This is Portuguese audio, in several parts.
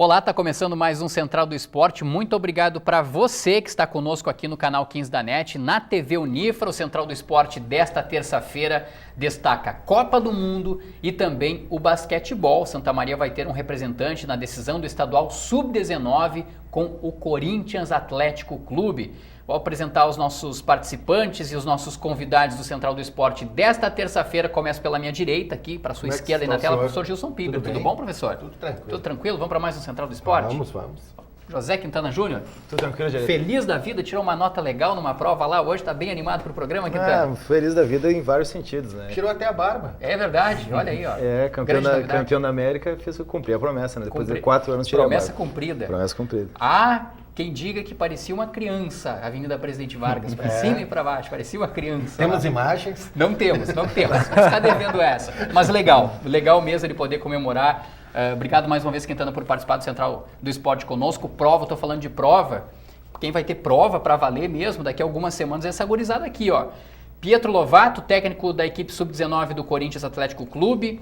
Olá, está começando mais um Central do Esporte. Muito obrigado para você que está conosco aqui no canal 15 da NET, na TV Unifra. O Central do Esporte desta terça-feira destaca a Copa do Mundo e também o basquetebol. Santa Maria vai ter um representante na decisão do estadual Sub-19 com o Corinthians Atlético Clube. Vou apresentar os nossos participantes e os nossos convidados do Central do Esporte desta terça-feira. Começo pela minha direita aqui, para a sua esquerda e na tela, o professor Gilson Piber. Tudo bom, professor? Tudo tranquilo. Tudo tranquilo? Vamos para mais um Central do Esporte? Vamos. José Quintana Júnior. Tudo tranquilo, diretor? Feliz da vida, tirou uma nota legal numa prova lá hoje, está bem animado para o programa, Quintana? Feliz da vida em vários sentidos, né? Tirou até a barba. É verdade, olha aí, ó. Campeão da América, fiz cumprir a promessa, né? Depois de 4 anos tirei Promessa a barba. cumprida. Promessa cumprida. Quem diga que parecia uma criança, a Avenida Presidente Vargas, para cima e para baixo, parecia uma criança. Temos imagens? Não temos. Vamos ficar devendo essa. Mas legal mesmo ele poder comemorar. Obrigado mais uma vez, Quintana, por participar do Central do Esporte conosco. Prova, estou falando de prova. Quem vai ter prova para valer mesmo daqui a algumas semanas é essa gurizada aqui, ó. Pietro Lovato, técnico da equipe Sub-19 do Corinthians Atlético Clube.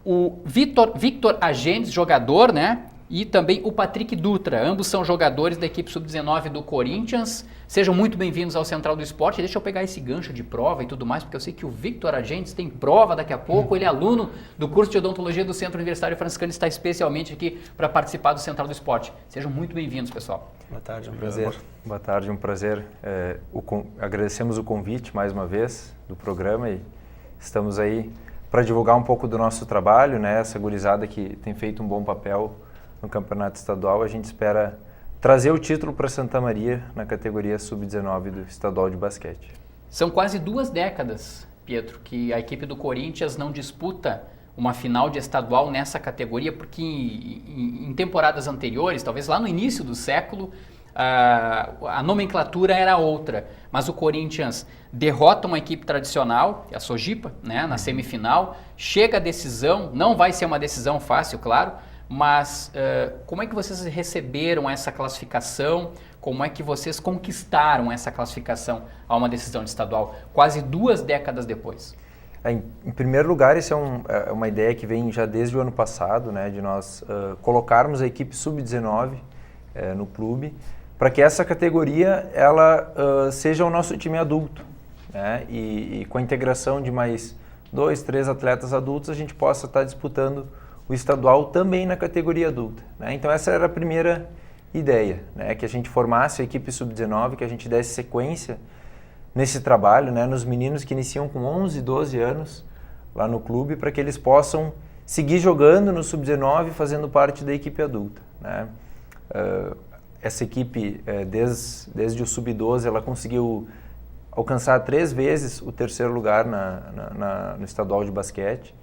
O Victor Agendes, jogador, né? E também o Patrick Dutra, ambos são jogadores da equipe Sub-19 do Corinthians. Sejam muito bem-vindos ao Central do Esporte. Deixa eu pegar esse gancho de prova e tudo mais, porque eu sei que o Victor Agendes tem prova daqui a pouco. Ele é aluno do curso de odontologia do Centro Universitário Franciscano e está especialmente aqui para participar do Central do Esporte. Sejam muito bem-vindos, pessoal. Boa tarde, é um prazer. Boa tarde, é um prazer. Agradecemos o convite mais uma vez do programa e estamos aí para divulgar um pouco do nosso trabalho, né? Essa gurizada que tem feito um bom papel no campeonato estadual. A gente espera trazer o título para Santa Maria na categoria Sub-19 do estadual de basquete. São quase 2 décadas, Pietro, que a equipe do Corinthians não disputa uma final de estadual nessa categoria, porque em temporadas anteriores, talvez lá no início do século, a nomenclatura era outra, mas o Corinthians derrota uma equipe tradicional, a Sojipa, né, na semifinal, chega à decisão, não vai ser uma decisão fácil, claro, mas como é que vocês receberam essa classificação? Como é que vocês conquistaram essa classificação a uma decisão de estadual, quase 2 décadas depois? Em primeiro lugar, isso é uma ideia que vem já desde o ano passado, né, de nós colocarmos a equipe Sub-19 no clube, para que essa categoria ela seja o nosso time adulto, né, e com a integração de mais 2, 3 atletas adultos, a gente possa estar disputando o estadual também na categoria adulta, né? Então essa era a primeira ideia, né? Que a gente formasse a equipe Sub-19, que a gente desse sequência nesse trabalho, né? Nos meninos que iniciam com 11, 12 anos lá no clube, para que eles possam seguir jogando no Sub-19 fazendo parte da equipe adulta, né? Essa equipe, desde o Sub-12, ela conseguiu alcançar 3 vezes o 3º lugar no estadual de basquete.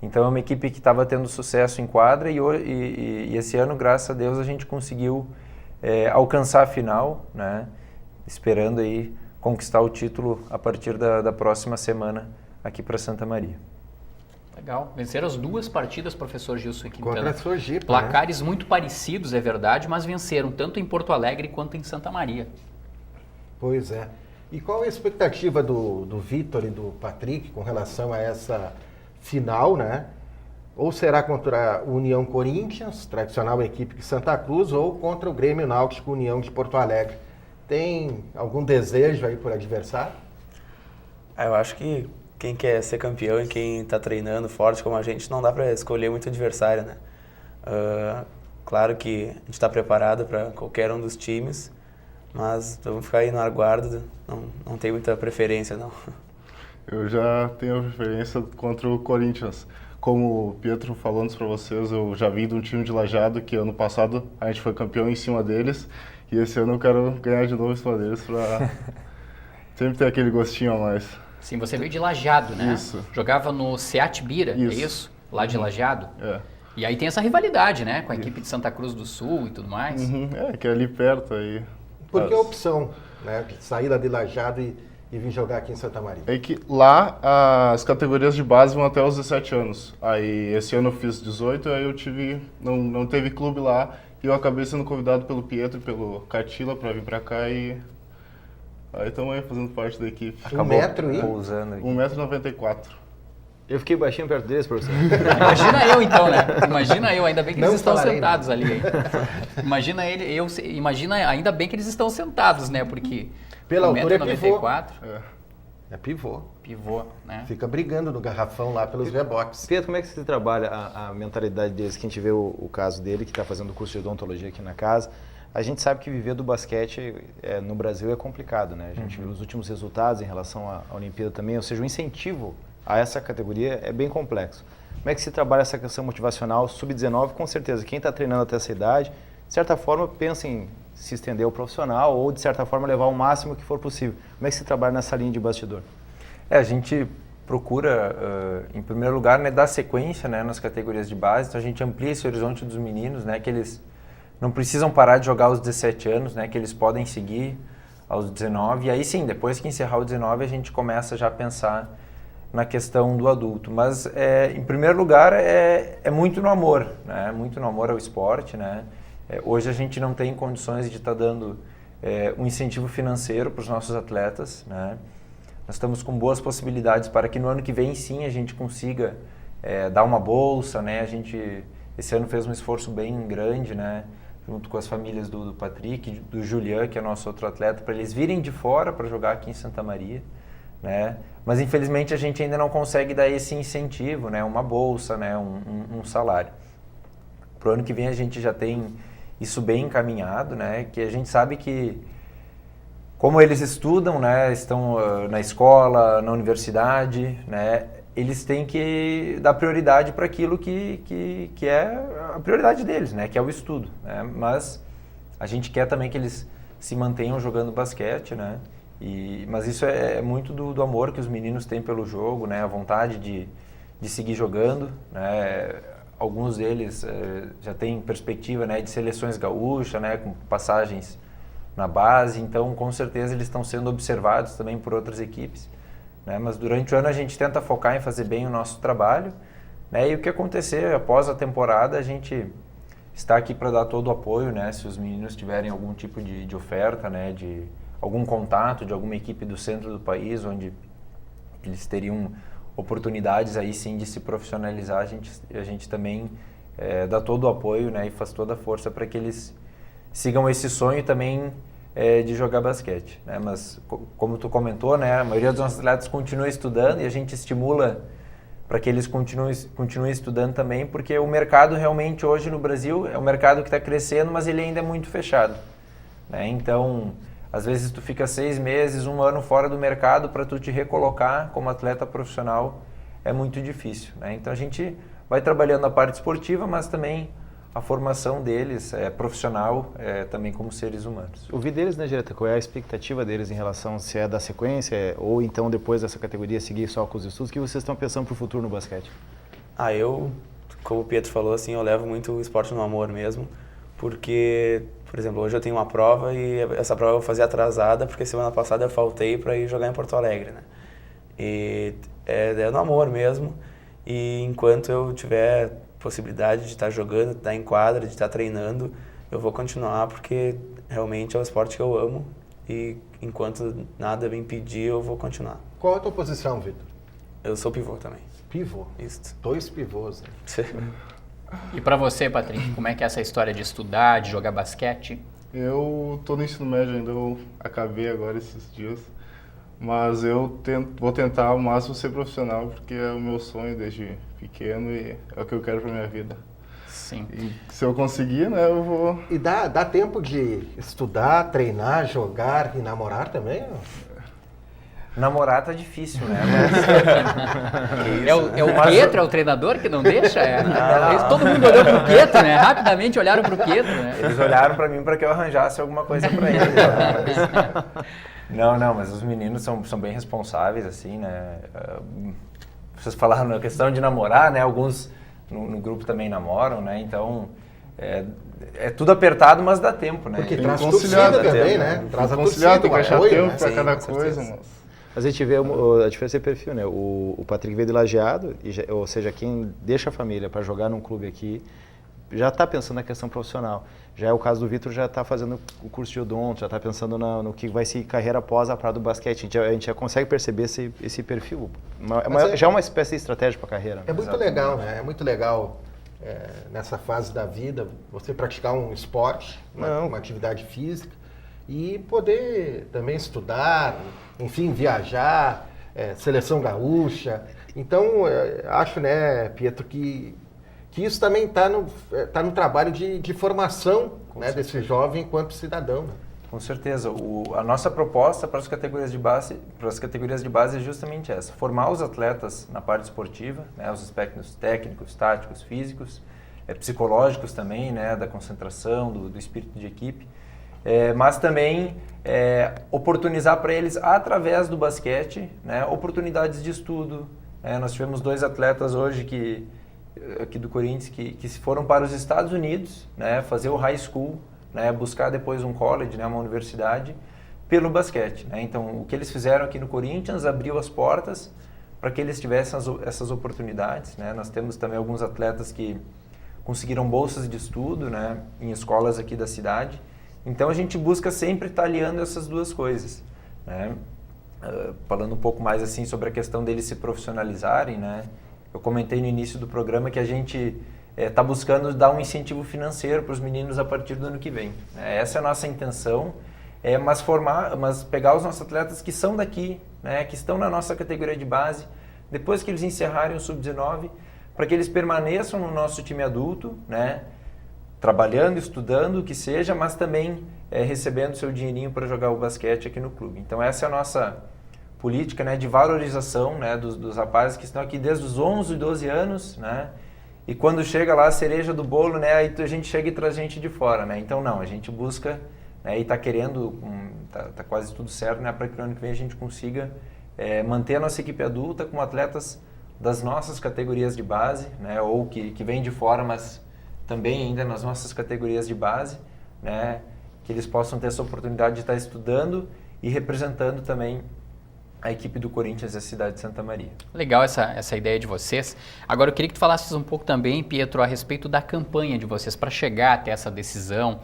Então é uma equipe que estava tendo sucesso em quadra e esse ano, graças a Deus, a gente conseguiu alcançar a final, né? Esperando aí conquistar o título a partir da próxima semana aqui para Santa Maria. Legal. Venceram as 2 partidas, professor Gilson Quintana. Contra a Sojipa, Placares muito parecidos, é verdade, mas venceram tanto em Porto Alegre quanto em Santa Maria. Pois é. E qual é a expectativa do Vitor e do Patrick com relação a essa final, né? Ou será contra a União Corinthians, tradicional equipe de Santa Cruz, ou contra o Grêmio Náutico União de Porto Alegre? Tem algum desejo aí por adversário? Eu acho que quem quer ser campeão e quem está treinando forte como a gente, não dá para escolher muito adversário, né? Claro que a gente está preparado para qualquer um dos times, mas vamos ficar aí no aguardo, não tem muita preferência, não. Eu já tenho preferência contra o Corinthians. Como o Pietro falou antes para vocês, eu já vim de um time de Lajeado que ano passado a gente foi campeão em cima deles. E esse ano eu quero ganhar de novo em cima deles para sempre ter aquele gostinho a mais. Sim, você veio de Lajeado, né? Isso. Jogava no Seat Bira, é isso? Lá de Lajeado? É. E aí tem essa rivalidade, né? Com a equipe de Santa Cruz do Sul e tudo mais. Que é ali perto aí. Por que a opção, né? Sair lá de Lajeado e vir jogar aqui em Santa Maria? É que lá as categorias de base vão até os 17 anos. Aí esse ano eu fiz 18, aí eu não teve clube lá e eu acabei sendo convidado pelo Pietro e pelo Catila para vir para cá e aí estamos aí fazendo parte da equipe. Um metro e? Pousando aqui. 1,94 m. Eu fiquei baixinho perto deles, professor. Imagina eu então, né? Imagina eu, ainda bem que eles Não estão falarei, sentados ali. Hein? Imagina imagina ainda bem que eles estão sentados, né? Porque Pela altura é 1,94 É pivô. pivô, né? Fica brigando no garrafão lá pelos rebotes. Pedro, como é que você trabalha a mentalidade deles? Que a gente vê o caso dele, que está fazendo o curso de odontologia aqui na casa. A gente sabe que viver do basquete no Brasil é complicado, né? A gente viu os últimos resultados em relação à Olimpíada também, ou seja, o incentivo a essa categoria é bem complexo. Como é que se trabalha essa questão motivacional? Sub-19, com certeza, quem está treinando até essa idade, de certa forma, pensa em se estender ao profissional ou, de certa forma, levar o máximo que for possível. Como é que se trabalha nessa linha de bastidor? A gente procura, em primeiro lugar, né, dar sequência, né, nas categorias de base, então a gente amplia esse horizonte dos meninos, né, que eles não precisam parar de jogar aos 17 anos, né, que eles podem seguir aos 19, e aí sim, depois que encerrar o 19, a gente começa já a pensar na questão do adulto. Mas, em primeiro lugar, é muito no amor, né, muito no amor ao esporte, né. Hoje a gente não tem condições de estar dando um incentivo financeiro para os nossos atletas, né. Nós estamos com boas possibilidades para que no ano que vem, sim, a gente consiga dar uma bolsa, né? A gente, esse ano, fez um esforço bem grande, né? Junto com as famílias do Patrick, do Julian, que é nosso outro atleta, para eles virem de fora para jogar aqui em Santa Maria, né? Mas, infelizmente, a gente ainda não consegue dar esse incentivo, né? Uma bolsa, né? Um salário. Para o ano que vem, a gente já tem isso bem encaminhado, né? Que a gente sabe que, como eles estudam, né, estão na escola, na universidade, né, eles têm que dar prioridade para aquilo que é a prioridade deles, né, que é o estudo, né, mas a gente quer também que eles se mantenham jogando basquete, né, mas isso é muito do amor que os meninos têm pelo jogo, né, a vontade de seguir jogando, né, alguns deles já têm perspectiva, né, de seleções gaúchas, né, com passagens na base, então com certeza eles estão sendo observados também por outras equipes, né? Mas durante o ano a gente tenta focar em fazer bem o nosso trabalho, né? E o que acontecer após a temporada, a gente está aqui para dar todo o apoio, né? Se os meninos tiverem algum tipo de oferta, né? De algum contato de alguma equipe do centro do país, onde eles teriam oportunidades aí sim de se profissionalizar, a gente também dá todo o apoio, né? E faz toda a força para que eles sigam esse sonho também de jogar basquete, né? Mas como tu comentou, né, a maioria dos nossos atletas continua estudando e a gente estimula para que eles continuem estudando também, porque o mercado realmente hoje no Brasil é um mercado que está crescendo, mas ele ainda é muito fechado, né? Então, às vezes tu fica 6 meses, 1 ano fora do mercado para tu te recolocar como atleta profissional é muito difícil, né? Então a gente vai trabalhando a parte esportiva, mas também a formação deles profissional também como seres humanos. Ouvir deles, né, Direta, qual é a expectativa deles em relação se é da sequência ou então depois dessa categoria seguir só com os estudos? O que vocês estão pensando para o futuro no basquete? Eu, como o Pietro falou, assim, eu levo muito o esporte no amor mesmo, porque, por exemplo, hoje eu tenho uma prova e essa prova eu vou fazer atrasada, porque semana passada eu faltei para ir jogar em Porto Alegre, né? E é no amor mesmo, e enquanto eu tiver possibilidade de estar jogando, de estar em quadra, de estar treinando, eu vou continuar porque realmente é o esporte que eu amo e enquanto nada me impedir, eu vou continuar. Qual é a tua posição, Vitor? Eu sou pivô também. Pivô? Isso. 2 pivôs, né? E para você, Patrick, como é que é essa história de estudar, de jogar basquete? Eu tô no ensino médio ainda, eu acabei agora esses dias, mas eu vou tentar ao máximo ser profissional, porque é o meu sonho desde pequeno e é o que eu quero pra minha vida. Sim. E se eu conseguir, né, eu vou... E dá tempo de estudar, treinar, jogar e namorar também? Namorar tá difícil, né? É o Pietro, é o treinador que não deixa? Todo mundo olhou pro Pietro, né? Rapidamente olharam pro Pietro, né? Eles olharam para mim para que eu arranjasse alguma coisa para eles. Né? Não, mas os meninos são bem responsáveis, assim, né? Vocês falaram na questão de namorar, né? Alguns no grupo também namoram, né? Então, é tudo apertado, mas dá tempo, né? Porque Tem traz que conciliar torcida também, tempo, né? Traz a conciliar, torcida, tem que o achar apoio, tempo né? pra Sim, cada com coisa, certeza. mas... Mas a gente vê a diferença de perfil, né? O Patrick veio de Lajeado, ou seja, quem deixa a família para jogar num clube aqui já está pensando na questão profissional. Já é o caso do Vitor, já está fazendo o curso de odonto, já está pensando no que vai ser carreira após a parada do basquete. A gente já consegue perceber esse perfil. Já é uma espécie de estratégia para a carreira. É muito legal, né? É muito legal nessa fase da vida você praticar um esporte, uma atividade física e poder também estudar, enfim, viajar, seleção gaúcha. Então, acho, né, Pietro, que isso também está no trabalho de formação, né, desse jovem enquanto cidadão. Né? Com certeza. A nossa proposta para as categorias de base é justamente essa: formar os atletas na parte esportiva, né, os aspectos técnicos, táticos, físicos, psicológicos também, né, da concentração, do espírito de equipe, mas também oportunizar para eles, através do basquete, né, oportunidades de estudo. Nós tivemos 2 atletas hoje aqui do Corinthians que foram para os Estados Unidos, né, fazer o high school, né, buscar depois um college, né, uma universidade, pelo basquete. Né? Então, o que eles fizeram aqui no Corinthians abriu as portas para que eles tivessem essas oportunidades. Né? Nós temos também alguns atletas que conseguiram bolsas de estudo, né, em escolas aqui da cidade. Então, a gente busca sempre estar aliando essas duas coisas. Né? Falando um pouco mais assim sobre a questão deles se profissionalizarem, né? Eu comentei no início do programa que a gente está buscando dar um incentivo financeiro para os meninos a partir do ano que vem. Essa é a nossa intenção, mas pegar os nossos atletas que são daqui, né, que estão na nossa categoria de base, depois que eles encerrarem o Sub-19, para que eles permaneçam no nosso time adulto, né, trabalhando, estudando, o que seja, mas também recebendo seu dinheirinho para jogar o basquete aqui no clube. Então essa é a nossa política, né, de valorização, né, dos rapazes que estão aqui desde os 11, 12 anos, né, e quando chega lá a cereja do bolo, né, aí a gente chega e traz gente de fora, né, então não, a gente busca, né, e está querendo, tá quase tudo certo, né, para que no ano que vem a gente consiga manter a nossa equipe adulta com atletas das nossas categorias de base, né, ou que vêm de fora, mas também ainda nas nossas categorias de base, né, que eles possam ter essa oportunidade de estar estudando e representando também a equipe do Corinthians e a cidade de Santa Maria. Legal essa ideia de vocês. Agora eu queria que tu falasses um pouco também, Pietro, a respeito da campanha de vocês para chegar até essa decisão.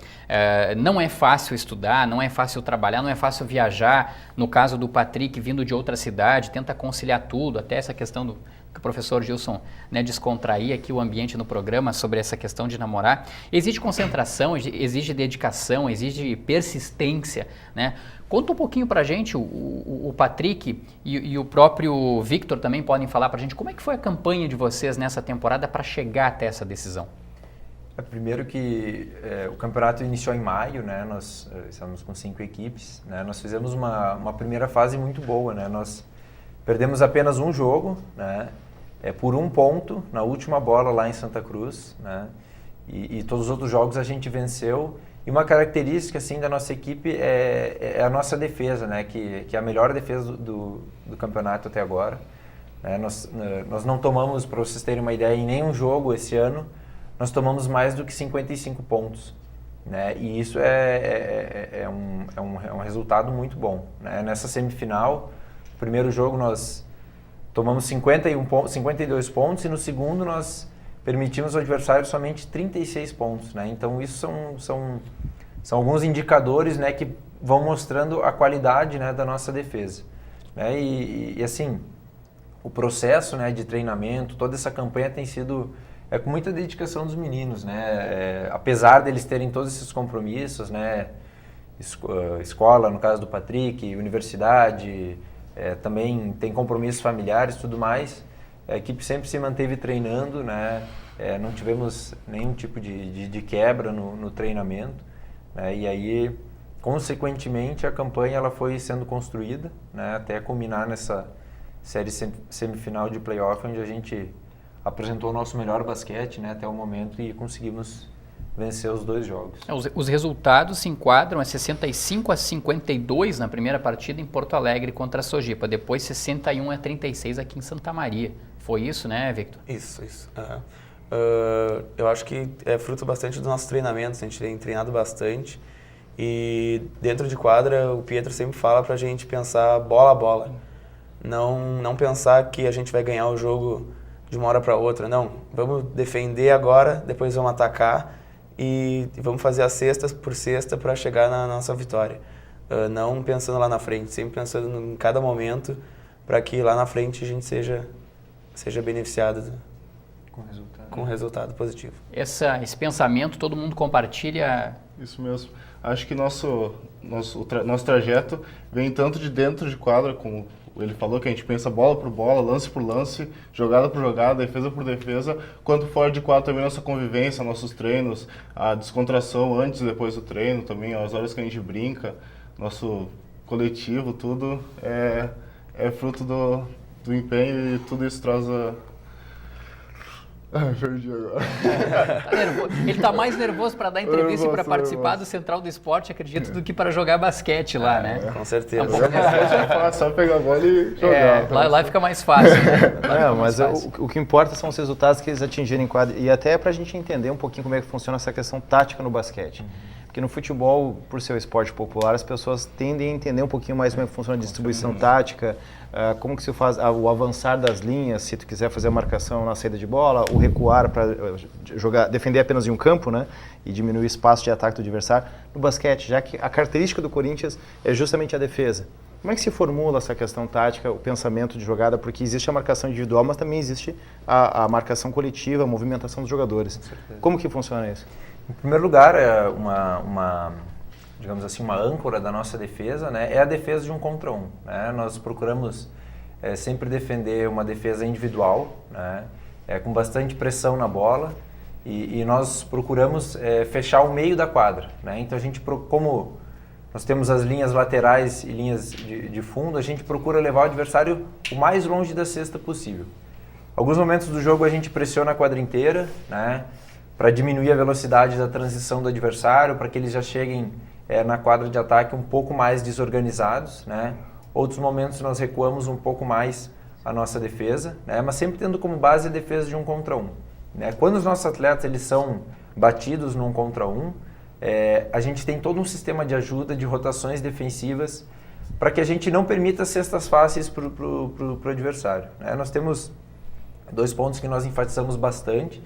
Não é fácil estudar, não é fácil trabalhar, não é fácil viajar. No caso do Patrick, vindo de outra cidade, tenta conciliar tudo, até essa questão do que o professor Gilson, né, descontrair aqui o ambiente no programa sobre essa questão de namorar. Exige concentração, exige dedicação, exige persistência, né? Conta um pouquinho pra gente, o Patrick e o próprio Victor também podem falar pra gente como é que foi a campanha de vocês nessa temporada para chegar até essa decisão. Primeiro que o campeonato iniciou em maio, né? Nós estamos com 5 equipes, né? Nós fizemos uma primeira fase muito boa, né? Nós perdemos apenas um jogo, né? Por 1 ponto na última bola lá em Santa Cruz, né? E todos os outros jogos a gente venceu. E uma característica assim da nossa equipe é a nossa defesa, né? Que é a melhor defesa do campeonato até agora. Nós não tomamos, para vocês terem uma ideia, em nenhum jogo esse ano, nós tomamos mais do que 55 pontos. Né? E isso é um resultado muito bom. Né? Nessa semifinal, no primeiro jogo nós tomamos 52 pontos e no segundo nós permitimos ao adversário somente 36 pontos. Né? Então isso são alguns indicadores, né, que vão mostrando a qualidade, né, da nossa defesa. Né? E assim, o processo, né, de treinamento, toda essa campanha tem sido com muita dedicação dos meninos, né? Apesar deles terem todos esses compromissos, né? Escola, no caso do Patrick, universidade, também tem compromissos familiares e tudo mais, a equipe sempre se manteve treinando, né? Não tivemos nenhum tipo de quebra no treinamento, né? E aí, consequentemente, a campanha ela foi sendo construída, né? Até culminar nessa série semifinal de playoff, onde a gente apresentou o nosso melhor basquete, né, até o momento, e conseguimos vencer os 2 jogos. Os resultados se enquadram a 65-52 na primeira partida em Porto Alegre contra a Sojipa, depois 61-36 aqui em Santa Maria. Foi isso, né, Victor? Isso. Uhum. Eu acho que é fruto bastante dos nossos treinamentos, a gente tem treinado bastante e dentro de quadra o Pietro sempre fala pra gente pensar bola a bola, não pensar que a gente vai ganhar o jogo de uma hora para outra, não, vamos defender agora, depois vamos atacar e vamos fazer a sexta por sexta para chegar na nossa vitória. Não pensando lá na frente, sempre pensando em cada momento para que lá na frente a gente seja beneficiado com resultado positivo. Esse pensamento todo mundo compartilha? Isso mesmo. Acho que nosso trajeto vem tanto de dentro de quadra, como ele falou, que a gente pensa bola por bola, lance por lance, jogada por jogada, defesa por defesa, quanto fora de quadra também nossa convivência, nossos treinos, a descontração antes e depois do treino também, as horas que a gente brinca, nosso coletivo, tudo é fruto do empenho e tudo isso traz a... perdi agora. Ele está mais nervoso para dar entrevista e para participar do Central do Esporte, acredito, do que para jogar basquete lá, né? Com certeza. Só pegar a bola e jogar. Lá fica mais fácil, né? Mas o que importa são os resultados que eles atingirem em quadra. E até para a gente entender um pouquinho como é que funciona essa questão tática no basquete. Porque no futebol, por ser um esporte popular, as pessoas tendem a entender um pouquinho mais como é que funciona a distribuição tática, como que se faz o avançar das linhas, se tu quiser fazer a marcação na saída de bola, o recuar para defender apenas em um campo, né, e diminuir o espaço de ataque do adversário. No basquete, já que a característica do Corinthians é justamente a defesa. Como é que se formula essa questão tática, o pensamento de jogada? Porque existe a marcação individual, mas também existe a marcação coletiva, a movimentação dos jogadores. Como que funciona isso? Em primeiro lugar, digamos assim, uma âncora da nossa defesa, né, é a defesa de 1 contra 1. Né? Nós procuramos sempre defender uma defesa individual, né, com bastante pressão na bola, e nós procuramos fechar o meio da quadra. Né? Então, como nós temos as linhas laterais e linhas de fundo, a gente procura levar o adversário o mais longe da cesta possível. Alguns momentos do jogo a gente pressiona a quadra inteira, né, para diminuir a velocidade da transição do adversário, para que eles já cheguem na quadra de ataque um pouco mais desorganizados, né? Outros momentos nós recuamos um pouco mais a nossa defesa, né? Mas sempre tendo como base a defesa de 1 contra 1. Né? Quando os nossos atletas eles são batidos no 1 contra 1, a gente tem todo um sistema de ajuda, de rotações defensivas, para que a gente não permita cestas fáceis para o adversário. Né? Nós temos 2 pontos que nós enfatizamos bastante,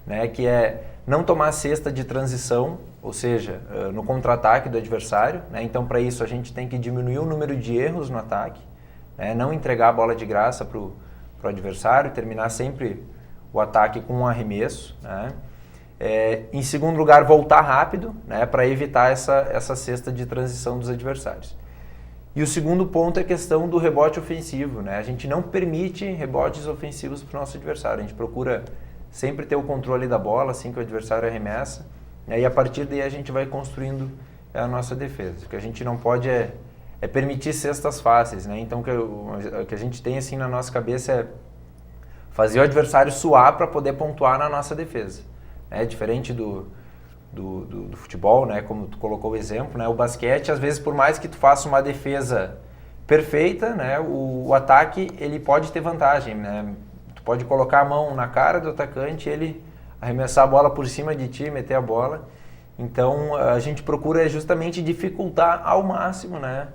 né, que é não tomar cesta de transição, ou seja, no contra-ataque do adversário. Né? Então, para isso, a gente tem que diminuir o número de erros no ataque, né? Não entregar a bola de graça para o adversário, terminar sempre o ataque com um arremesso. Né? Em segundo lugar, voltar rápido, né, para evitar essa cesta de transição dos adversários. E o segundo ponto é a questão do rebote ofensivo. Né? A gente não permite rebotes ofensivos para o nosso adversário, a gente procura sempre ter o controle da bola assim que o adversário arremessa, e a partir daí a gente vai construindo a nossa defesa. O que a gente não pode é permitir cestas fáceis, né? Então o que a gente tem assim na nossa cabeça é fazer o adversário suar para poder pontuar na nossa defesa. É diferente do futebol, né? Como tu colocou o exemplo, né? O basquete, às vezes, por mais que tu faça uma defesa perfeita, né? O ataque ele pode ter vantagem, né? Pode colocar a mão na cara do atacante, ele arremessar a bola por cima de ti, meter a bola. Então, a gente procura justamente dificultar ao máximo, né,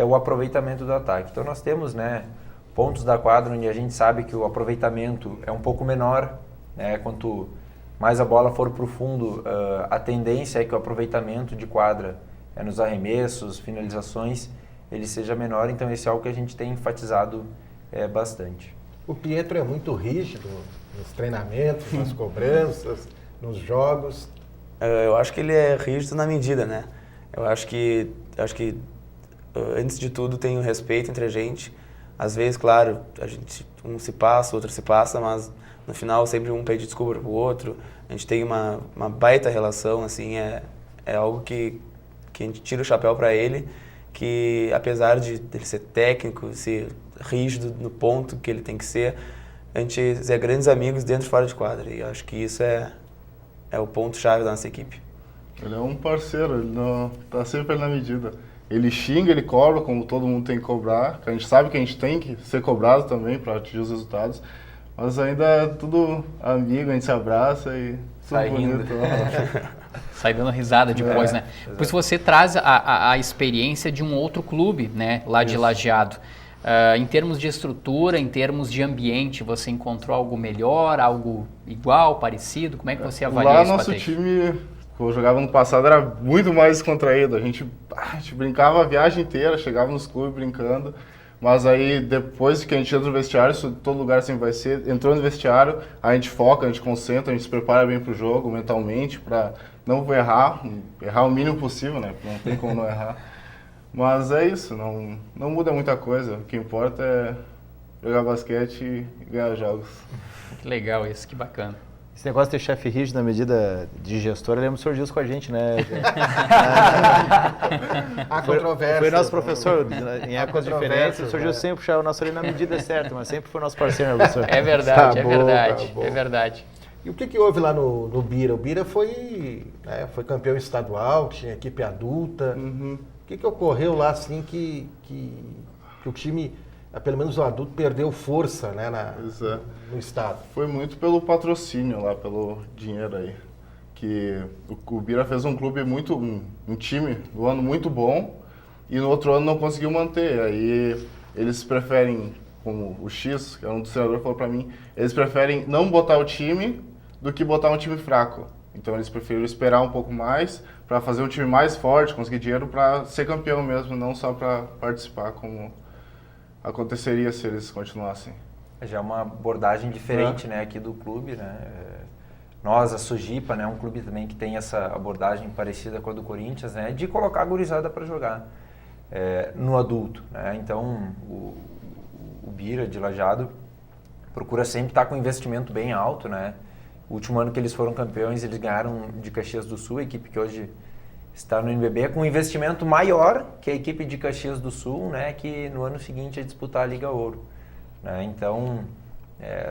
o aproveitamento do ataque. Então, nós temos, né, pontos da quadra onde a gente sabe que o aproveitamento é um pouco menor. Né, quanto mais a bola for para o fundo, a tendência é que o aproveitamento de quadra nos arremessos, finalizações, ele seja menor. Então, esse é algo que a gente tem enfatizado bastante. O Pietro é muito rígido nos treinamentos, nas cobranças, nos jogos. Eu acho que ele é rígido na medida, né? Eu acho que antes de tudo tem o respeito entre a gente. Às vezes, claro, um se passa, outro se passa, mas no final sempre um pede desculpa pro outro. A gente tem uma baita relação, assim, é algo que a gente tira o chapéu para ele, que apesar de ele ser técnico, ser rígido no ponto que ele tem que ser, a gente é grandes amigos dentro e fora de quadra, e acho que isso é o ponto-chave da nossa equipe. Ele é um parceiro, ele não tá sempre na medida. Ele xinga, ele cobra, como todo mundo tem que cobrar, a gente sabe que a gente tem que ser cobrado também para atingir os resultados, mas ainda é tudo amigo, a gente se abraça e sai bonito. Sai dando risada depois, né? Pois você traz a experiência de um outro clube, né, lá de Lajeado. Em termos de estrutura, em termos de ambiente, você encontrou algo melhor, algo igual, parecido? Como é que você avalia lá isso, nosso Patrick? time Quando eu jogava no passado era muito mais descontraído. A gente brincava a viagem inteira, chegava nos clubes brincando. Mas aí depois que a gente entra no vestiário, isso todo lugar sempre vai ser, entrou no vestiário, a gente foca, a gente concentra, a gente se prepara bem pro jogo mentalmente para não errar o mínimo possível, né? Não tem como não errar. Mas é isso, não muda muita coisa. O que importa é jogar basquete e ganhar jogos. Que legal isso, que bacana. Esse negócio de ter chefe rígido na medida de gestor, eu lembro que surgiu isso com a gente, né? Há controvérsia. Foi nosso professor, em épocas diferentes, surgiu sempre puxar o nosso ali na medida certa, mas sempre foi nosso parceiro, né, professor? É verdade, Tá é bom, verdade, tá bom. é verdade. E o que houve lá no Bira? O Bira foi campeão estadual, tinha equipe adulta. O que ocorreu lá assim que o time, pelo menos o adulto, perdeu força, né, Pois é. no estado? Foi muito pelo patrocínio lá, pelo dinheiro aí. Que o Bira fez um clube um time do ano muito bom e no outro ano não conseguiu manter. Aí eles preferem, como o X, que é um dos treinadores, falou pra mim, eles preferem não botar o time do que botar um time fraco. Então eles preferiram esperar um pouco mais para fazer um time mais forte, conseguir dinheiro para ser campeão mesmo, não só para participar como aconteceria se eles continuassem. Já é uma abordagem diferente, né, aqui do clube, né? Nós, a Sojipa, né, um clube também que tem essa abordagem parecida com a do Corinthians, né, de colocar a gurizada para jogar no adulto, né? Então, o Bira de Lajeado procura sempre estar com um investimento bem alto, né? O último ano que eles foram campeões, eles ganharam de Caxias do Sul, a equipe que hoje está no NBB, com um investimento maior que a equipe de Caxias do Sul, né, que no ano seguinte ia disputar a Liga Ouro. Né? Então,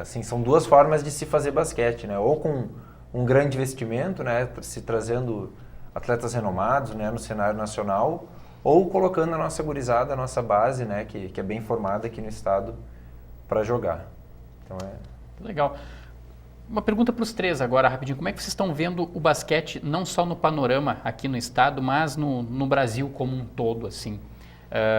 assim, são duas formas de se fazer basquete, né? Ou com um grande investimento, né, se trazendo atletas renomados, né, no cenário nacional, ou colocando a nossa gurizada, a nossa base, né, que é bem formada aqui no estado, para jogar. Então, Legal. Uma pergunta para os três agora, rapidinho. Como é que vocês estão vendo o basquete, não só no panorama aqui no estado, mas no Brasil como um todo, assim?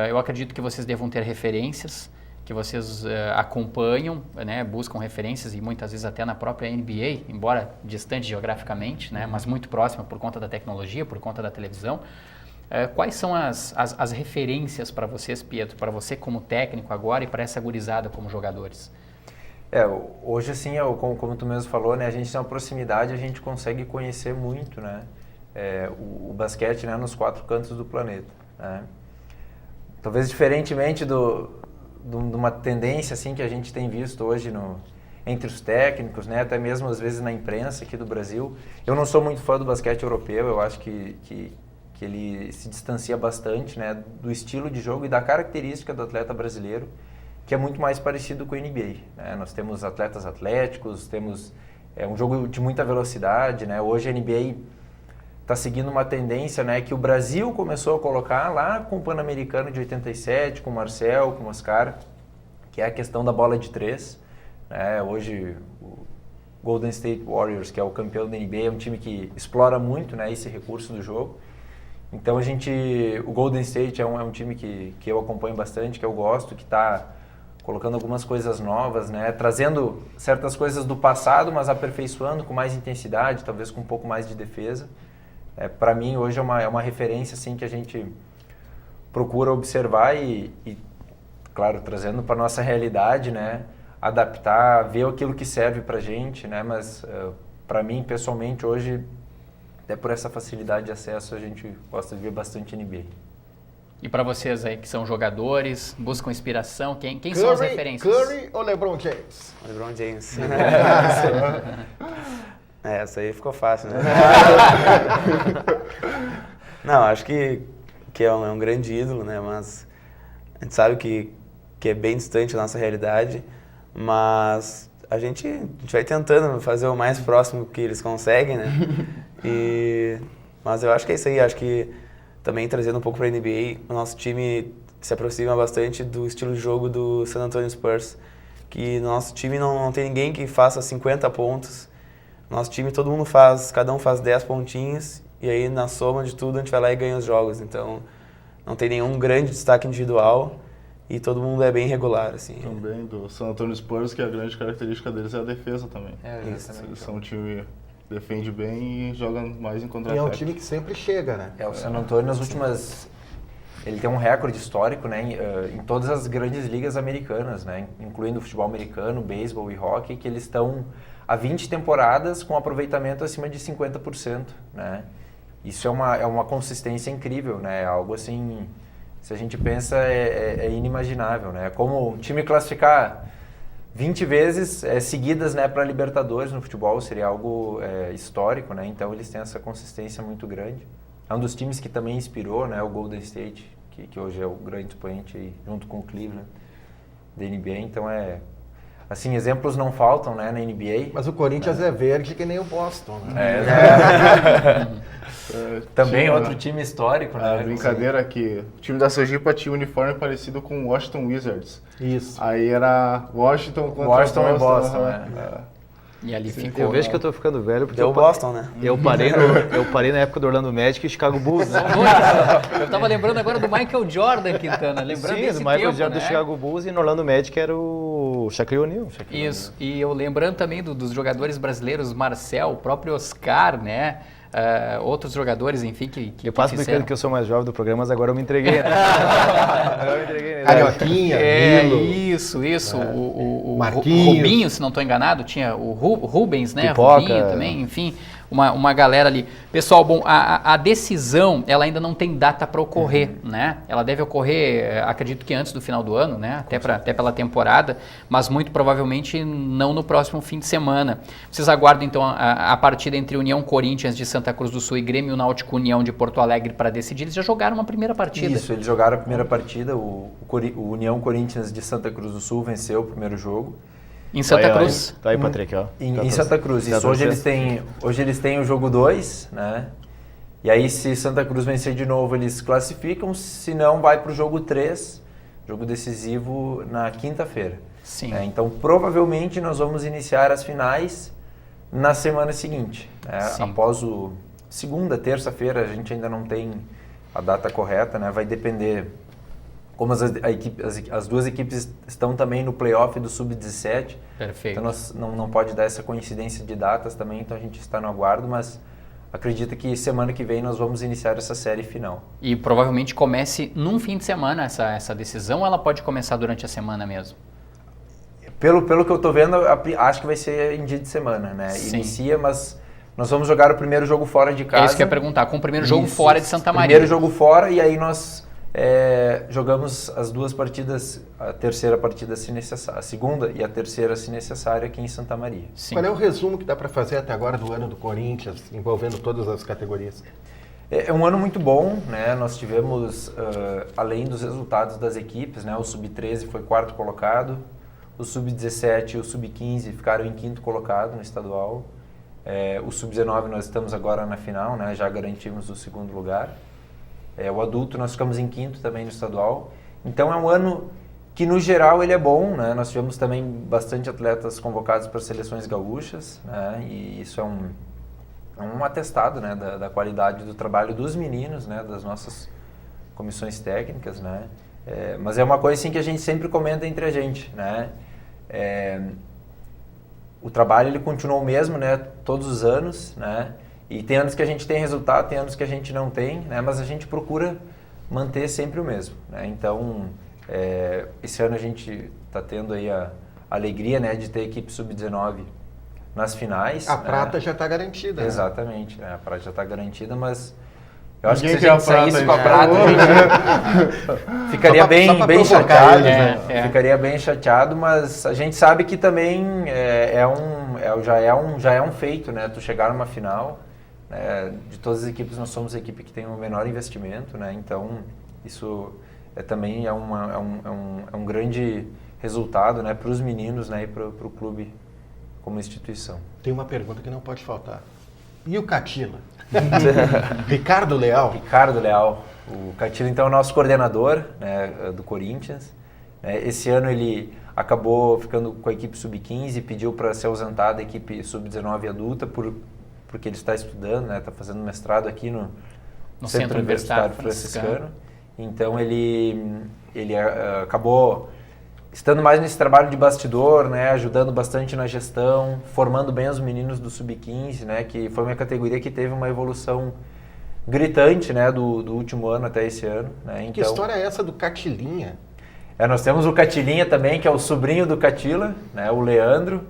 Eu acredito que vocês devam ter referências, que vocês acompanham, né, buscam referências e muitas vezes até na própria NBA, embora distante geograficamente, né, mas muito próxima por conta da tecnologia, por conta da televisão. Quais são as referências para vocês, Pietro, para você como técnico agora e para essa gurizada como jogadores? Hoje assim, como tu mesmo falou, né, a gente tem uma proximidade, a gente consegue conhecer muito, né, o basquete, né, nos 4 cantos do planeta, né. Talvez diferentemente de uma tendência assim que a gente tem visto hoje entre os técnicos, né, até mesmo às vezes na imprensa aqui do Brasil. Eu não sou muito fã do basquete europeu, eu acho que ele se distancia bastante, né, do estilo de jogo e da característica do atleta brasileiro, que é muito mais parecido com o NBA. Né? Nós temos atletas atléticos, temos um jogo de muita velocidade. Né? Hoje a NBA está seguindo uma tendência, né, que o Brasil começou a colocar lá com o Pan-Americano de 87, com o Marcel, com o Oscar, que é a questão da bola de 3. Né? Hoje o Golden State Warriors, que é o campeão da NBA, é um time que explora muito, né, esse recurso do jogo. Então o Golden State é um time que eu acompanho bastante, que eu gosto, que está colocando algumas coisas novas, né? Trazendo certas coisas do passado, mas aperfeiçoando com mais intensidade, talvez com um pouco mais de defesa. Para mim, hoje é uma referência assim, que a gente procura observar e claro, trazendo para a nossa realidade, né? Adaptar, ver aquilo que serve para a gente, né? Mas para mim, pessoalmente, hoje, até por essa facilidade de acesso, a gente gosta de ver bastante NBA. E para vocês aí que são jogadores, buscam inspiração, quem são as referências? Curry ou LeBron James? LeBron James. Essa aí ficou fácil, né? Não, acho que é um grande ídolo, né? Mas a gente sabe que é bem distante da nossa realidade, mas a gente vai tentando fazer o mais próximo que eles conseguem, né? Mas eu acho que é isso aí, acho que também trazendo um pouco para a NBA, o nosso time se aproxima bastante do estilo de jogo do San Antonio Spurs, que no nosso time não tem ninguém que faça 50 pontos. No nosso time todo mundo cada um faz 10 pontinhos, e aí na soma de tudo a gente vai lá e ganha os jogos. Então não tem nenhum grande destaque individual e todo mundo é bem regular, assim. Também do San Antonio Spurs, que a grande característica deles é a defesa também. Exatamente. Eles são um time defende bem e joga mais em E contra-ataque. é um time que sempre chega, né? O San Antonio nas últimas... Ele tem um recorde histórico, né, em todas as grandes ligas americanas, né, incluindo o futebol americano, beisebol e hóquei, que eles estão há 20 temporadas com aproveitamento acima de 50%, né. Isso é uma consistência incrível, né, algo assim, se a gente pensa, é inimaginável, né. Como um time classificar 20 vezes seguidas, né, para Libertadores no futebol seria algo histórico, né, então eles têm essa consistência muito grande. É um dos times que também inspirou, né, o Golden State, que hoje é o grande expoente aí, junto com o Cleveland, da NBA. Então, assim, exemplos não faltam, né, na NBA. Mas o Corinthians é verde que nem o Boston, né? Também Tinha outro time histórico, né? A brincadeira que o time da Sergipe tinha um uniforme parecido com o Washington Wizards. Isso. Aí era Washington contra Washington e Boston, aham. né? E ali ficou. Eu vejo que eu tô ficando velho porque Deu Boston, né? eu parei na época do Orlando Magic e Chicago Bulls, né? Eu tava lembrando agora do Michael Jordan, Quintana. Lembrando Sim, desse do Michael tempo, Jordan né? do Chicago Bulls e no Orlando Magic era o Shaquille O'Neal. Isso, e eu lembrando também dos jogadores brasileiros, Marcel, o próprio Oscar, né? Outros jogadores, enfim, que Eu passo fizeram. brincando que eu sou mais jovem do programa, mas agora eu me entreguei, né? Agora eu me entreguei, né? Carioquinha, Nilo. Isso. O Marquinhos. Rubinho, se não estou enganado, tinha o Rubens, né? Pipoca. Rubinho também, enfim, uma galera ali. Pessoal, bom, a decisão, ela ainda não tem data para ocorrer, né? Ela deve ocorrer, acredito que antes do final do ano, né? Até pela temporada, mas muito provavelmente não no próximo fim de semana. Vocês aguardam, então, a partida entre União Corinthians de Santa Cruz do Sul e Grêmio Náutico União de Porto Alegre para decidir. Eles já jogaram uma primeira partida. Isso, eles jogaram a primeira partida, o União Corinthians de Santa Cruz do Sul venceu o primeiro jogo. Em Santa Cruz. Tá aí, Patrick, ó. Em Santa Cruz. Isso, hoje eles têm o jogo 2, né? E aí, se Santa Cruz vencer de novo, eles classificam. Se não, vai para o jogo 3, jogo decisivo, na quinta-feira. Sim. Então, provavelmente, nós vamos iniciar as finais na semana seguinte. Sim. Após segunda, terça-feira, a gente ainda não tem a data correta, né? Vai depender... Como as duas equipes estão também no playoff do Sub-17, Perfeito. então não pode dar essa coincidência de datas também, então a gente está no aguardo, mas acredito que semana que vem nós vamos iniciar essa série final. E provavelmente comece num fim de semana essa decisão, ou ela pode começar durante a semana mesmo? Pelo que eu estou vendo, acho que vai ser em dia de semana, né? Sim. Inicia, mas nós vamos jogar o primeiro jogo fora de casa. É isso que eu ia perguntar, com o primeiro jogo Isso, fora de Santa Maria. Primeiro jogo fora e aí nós jogamos as duas partidas, a terceira partida se necessária, a segunda e a terceira se necessária aqui em Santa Maria. Sim. Qual é o resumo que dá para fazer até agora do ano do Corinthians, envolvendo todas as categorias? É um ano muito bom, né? Nós tivemos, além dos resultados das equipes, né? O Sub-13 foi quarto colocado, o Sub-17 e o Sub-15 ficaram em quinto colocado no estadual. O Sub-19 nós estamos agora na final, né? Já garantimos o segundo lugar. O adulto nós ficamos em quinto também no estadual. Então é um ano que no geral ele é bom, né? Nós tivemos também bastante atletas convocados para seleções gaúchas, né? E isso é um atestado, né? Da qualidade do trabalho dos meninos, né? Das nossas comissões técnicas, né? Mas é uma coisa assim que a gente sempre comenta entre a gente, né? O trabalho ele continua o mesmo, né? Todos os anos, né? E tem anos que a gente tem resultado, tem anos que a gente não tem, né? Mas a gente procura manter sempre o mesmo, né? Então, esse ano a gente está tendo aí a alegria, né, de ter a equipe Sub-19 nas finais. A prata já está garantida. Né? Exatamente, né? A prata já está garantida, mas eu acho Ninguém que se a gente quer a prata, saísse com a né? prata, a gente ficaria Só bem pra bem provocar chateado, eles, né? Ficaria bem chateado, mas a gente sabe que também já é um feito, né? Tu chegar numa final. De todas as equipes, nós somos a equipe que tem o menor investimento, né? Então, isso também é um grande resultado, né, para os meninos, né, e para o clube como instituição. Tem uma pergunta que não pode faltar. E o Catila? Ricardo Leal? Ricardo Leal. O Catila, então, é o nosso coordenador, né, do Corinthians. Esse ano ele acabou ficando com a equipe Sub-15 e pediu para se ausentar da equipe Sub-19 adulta porque ele está estudando, né, está fazendo mestrado aqui no Centro Universitário Franciscano. Então ele acabou estando mais nesse trabalho de bastidor, né, ajudando bastante na gestão, formando bem os meninos do Sub-15, né, que foi uma categoria que teve uma evolução gritante, né, do último ano até esse ano. Né, então, Que história é essa do Catilinha? nós temos o Catilinha também, que é o sobrinho do Catila, né, o Leandro,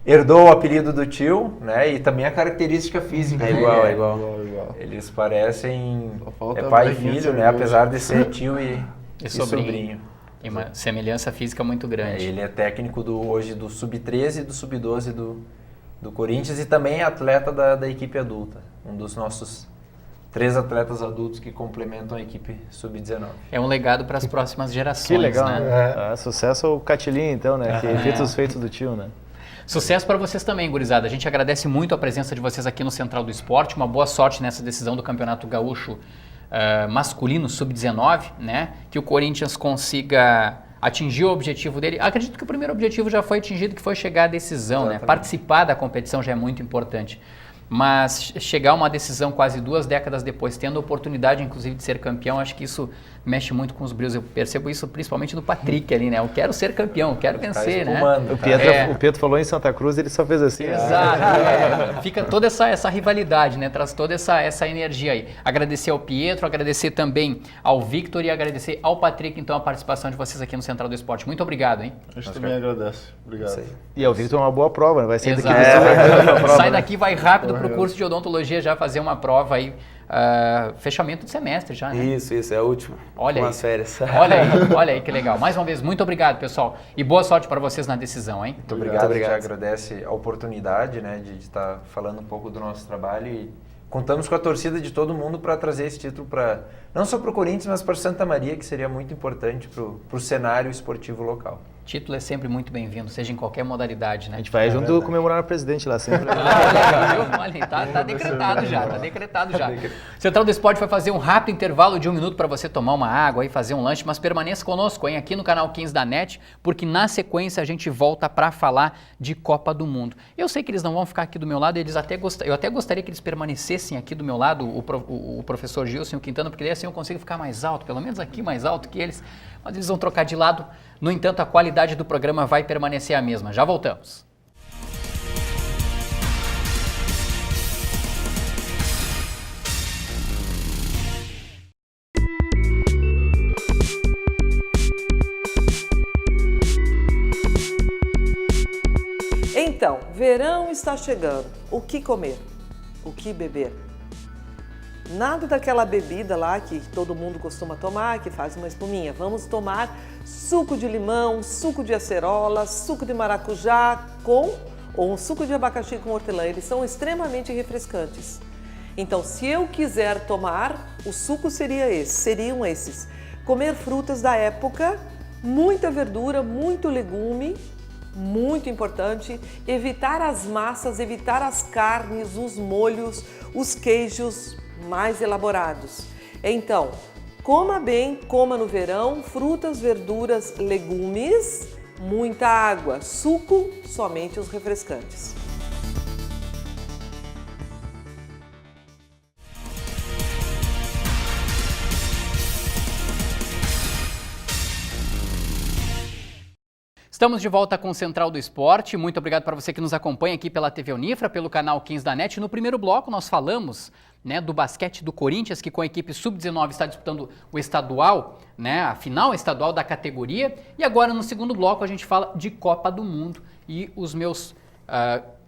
herdou o apelido do tio, né, e também a característica física. É igual. Igual. Eles parecem Só falta pai e barriguinha de filho, né, cerveja. apesar de ser tio e sobrinho. E uma semelhança física muito grande. Ele é técnico hoje do Sub-13 e do Sub-12 do Corinthians e também é atleta da equipe adulta. Um dos nossos 3 atletas adultos que complementam a equipe Sub-19. É um legado para as próximas gerações, Que legal, né? né? Sucesso ao Catilinha, então, né? Que feito os feitos do tio, né? Sucesso para vocês também, gurizada. A gente agradece muito a presença de vocês aqui no Central do Esporte. Uma boa sorte nessa decisão do Campeonato Gaúcho masculino Sub-19, né? Que o Corinthians consiga atingir o objetivo dele. Acredito que o primeiro objetivo já foi atingido, que foi chegar à decisão, né? Participar da competição já é muito importante. Mas chegar a uma decisão quase 2 décadas depois, tendo a oportunidade, inclusive, de ser campeão, acho que isso mexe muito com os brilhos. Eu percebo isso principalmente no Patrick ali, né? Eu quero ser campeão, eu quero vencer, né? O Pietro falou em Santa Cruz, ele só fez assim. Exato. Fica toda essa rivalidade, né? Traz toda essa energia aí. Agradecer ao Pietro, agradecer também ao Victor e agradecer ao Patrick, então, a participação de vocês aqui no Central do Esporte. Muito obrigado, hein? A gente também agradece. Obrigado. E o Victor é uma boa prova, né? Vai sair daqui Exato. do Sai daqui, vai rápido pro curso de odontologia já fazer uma prova aí. Fechamento de semestre já, né? Isso, é a última. Olha com aí. as férias. Olha aí que legal. Mais uma vez, muito obrigado, pessoal. E boa sorte para vocês na decisão, hein? Muito obrigado. A gente agradece a oportunidade, né, de estar falando um pouco do nosso trabalho e contamos com a torcida de todo mundo para trazer esse título não só para o Corinthians, mas para Santa Maria, que seria muito importante para o cenário esportivo local. Título é sempre muito bem-vindo, seja em qualquer modalidade, né? A gente vai junto comemorar o presidente lá sempre. Olha, tá decretado já. Central do Esporte vai fazer um rápido intervalo de 1 minuto para você tomar uma água e fazer um lanche, mas permaneça conosco, hein, aqui no canal 15 da NET, porque na sequência a gente volta para falar de Copa do Mundo. Eu sei que eles não vão ficar aqui do meu lado, eu até gostaria que eles permanecessem aqui do meu lado, o professor Gilson e o Quintana, porque daí assim eu consigo ficar mais alto, pelo menos aqui mais alto que eles, mas eles vão trocar de lado. No entanto, a qualidade do programa vai permanecer a mesma. Já voltamos. Então, verão está chegando. O que comer? O que beber? Nada daquela bebida lá que todo mundo costuma tomar, que faz uma espuminha. Vamos tomar suco de limão, suco de acerola, suco de maracujá ou um suco de abacaxi com hortelã. Eles são extremamente refrescantes. Então, se eu quiser tomar, o suco seriam esses. Comer frutas da época, muita verdura, muito legume, muito importante. Evitar as massas, evitar as carnes, os molhos, os queijos mais elaborados. Então, coma bem, coma no verão, frutas, verduras, legumes, muita água, suco, somente os refrescantes. Estamos de volta com o Central do Esporte. Muito obrigado para você que nos acompanha aqui pela TV Unifra, pelo canal 15 da NET. No primeiro bloco nós falamos, né, do basquete do Corinthians, que com a equipe Sub-19 está disputando o estadual, né, a final estadual da categoria. E agora no segundo bloco a gente fala de Copa do Mundo. E os meus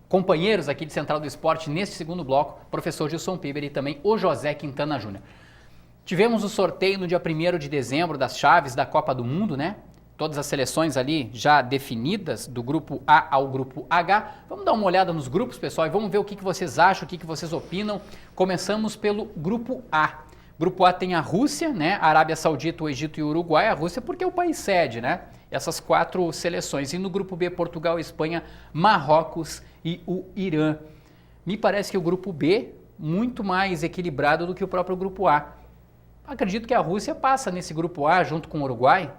companheiros aqui de Central do Esporte nesse segundo bloco, professor Gilson Piber e também o José Quintana Júnior. Tivemos o sorteio no dia 1º de dezembro das chaves da Copa do Mundo, né? Todas as seleções ali já definidas, do grupo A ao grupo H. Vamos dar uma olhada nos grupos, pessoal, e vamos ver o que vocês acham, o que vocês opinam. Começamos pelo grupo A. Grupo A tem a Rússia, né? A Arábia Saudita, o Egito e o Uruguai. A Rússia porque é o país sede, né? Essas 4 seleções. E no grupo B, Portugal, Espanha, Marrocos e o Irã. Me parece que o grupo B muito mais equilibrado do que o próprio grupo A. Acredito que a Rússia passa nesse grupo A junto com o Uruguai.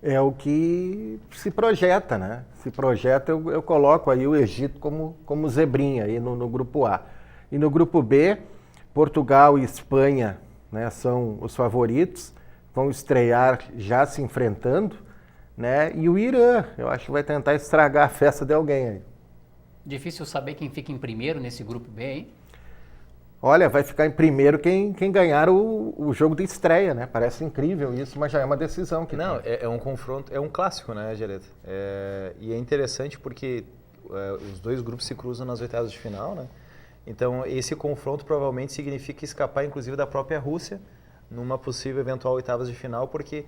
É o que se projeta, né? Se projeta, eu coloco aí o Egito como zebrinha aí no grupo A. E no grupo B, Portugal e Espanha, né, são os favoritos, vão estrear já se enfrentando, né? E o Irã, eu acho que vai tentar estragar a festa de alguém aí. Difícil saber quem fica em primeiro nesse grupo B, hein? Olha, vai ficar em primeiro quem ganhar o jogo de estreia, né? Parece incrível isso, mas já é uma decisão que Não, tem. é um confronto, é um clássico, né, Gereta? E é interessante porque os dois grupos se cruzam nas oitavas de final, né? Então, esse confronto provavelmente significa escapar, inclusive, da própria Rússia numa possível eventual oitavas de final, porque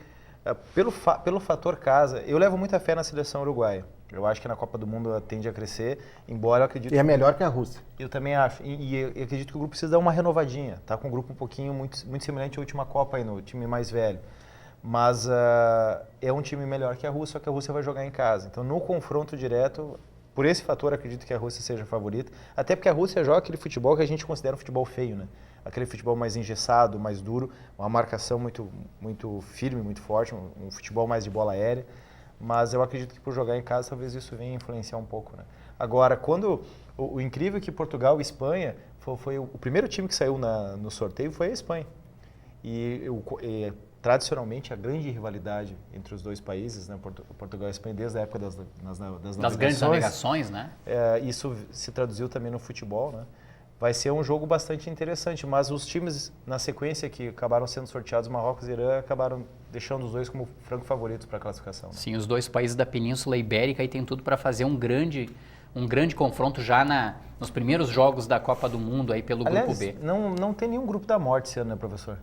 pelo fator casa, eu levo muita fé na seleção uruguaia. Eu acho que na Copa do Mundo ela tende a crescer, embora eu acredite... E é melhor que a Rússia. Eu também acho. E eu acredito que o grupo precisa dar uma renovadinha. Tá com um grupo um pouquinho muito semelhante à última Copa aí, no time mais velho. Mas é um time melhor que a Rússia, só que a Rússia vai jogar em casa. Então, no confronto direto, por esse fator, acredito que a Rússia seja a favorita. Até porque a Rússia joga aquele futebol que a gente considera um futebol feio, né? Aquele futebol mais engessado, mais duro, uma marcação muito, muito firme, muito forte, um futebol mais de bola aérea. Mas eu acredito que por jogar em casa, talvez isso venha influenciar um pouco, né? Agora, quando o incrível é que Portugal e Espanha foi o primeiro time que saiu no sorteio foi a Espanha. E tradicionalmente a grande rivalidade entre os dois países, né, Portugal e Espanha, desde a época das grandes navegações, né? Isso se traduziu também no futebol, né? Vai ser um jogo bastante interessante, mas os times na sequência que acabaram sendo sorteados, Marrocos e Irã, acabaram deixando os dois como franco favoritos para a classificação. Né? Sim, os dois países da Península Ibérica aí tem tudo para fazer um grande confronto já nos primeiros jogos da Copa do Mundo aí pelo Aliás, grupo B. Não tem nenhum grupo da morte esse ano, né, professor?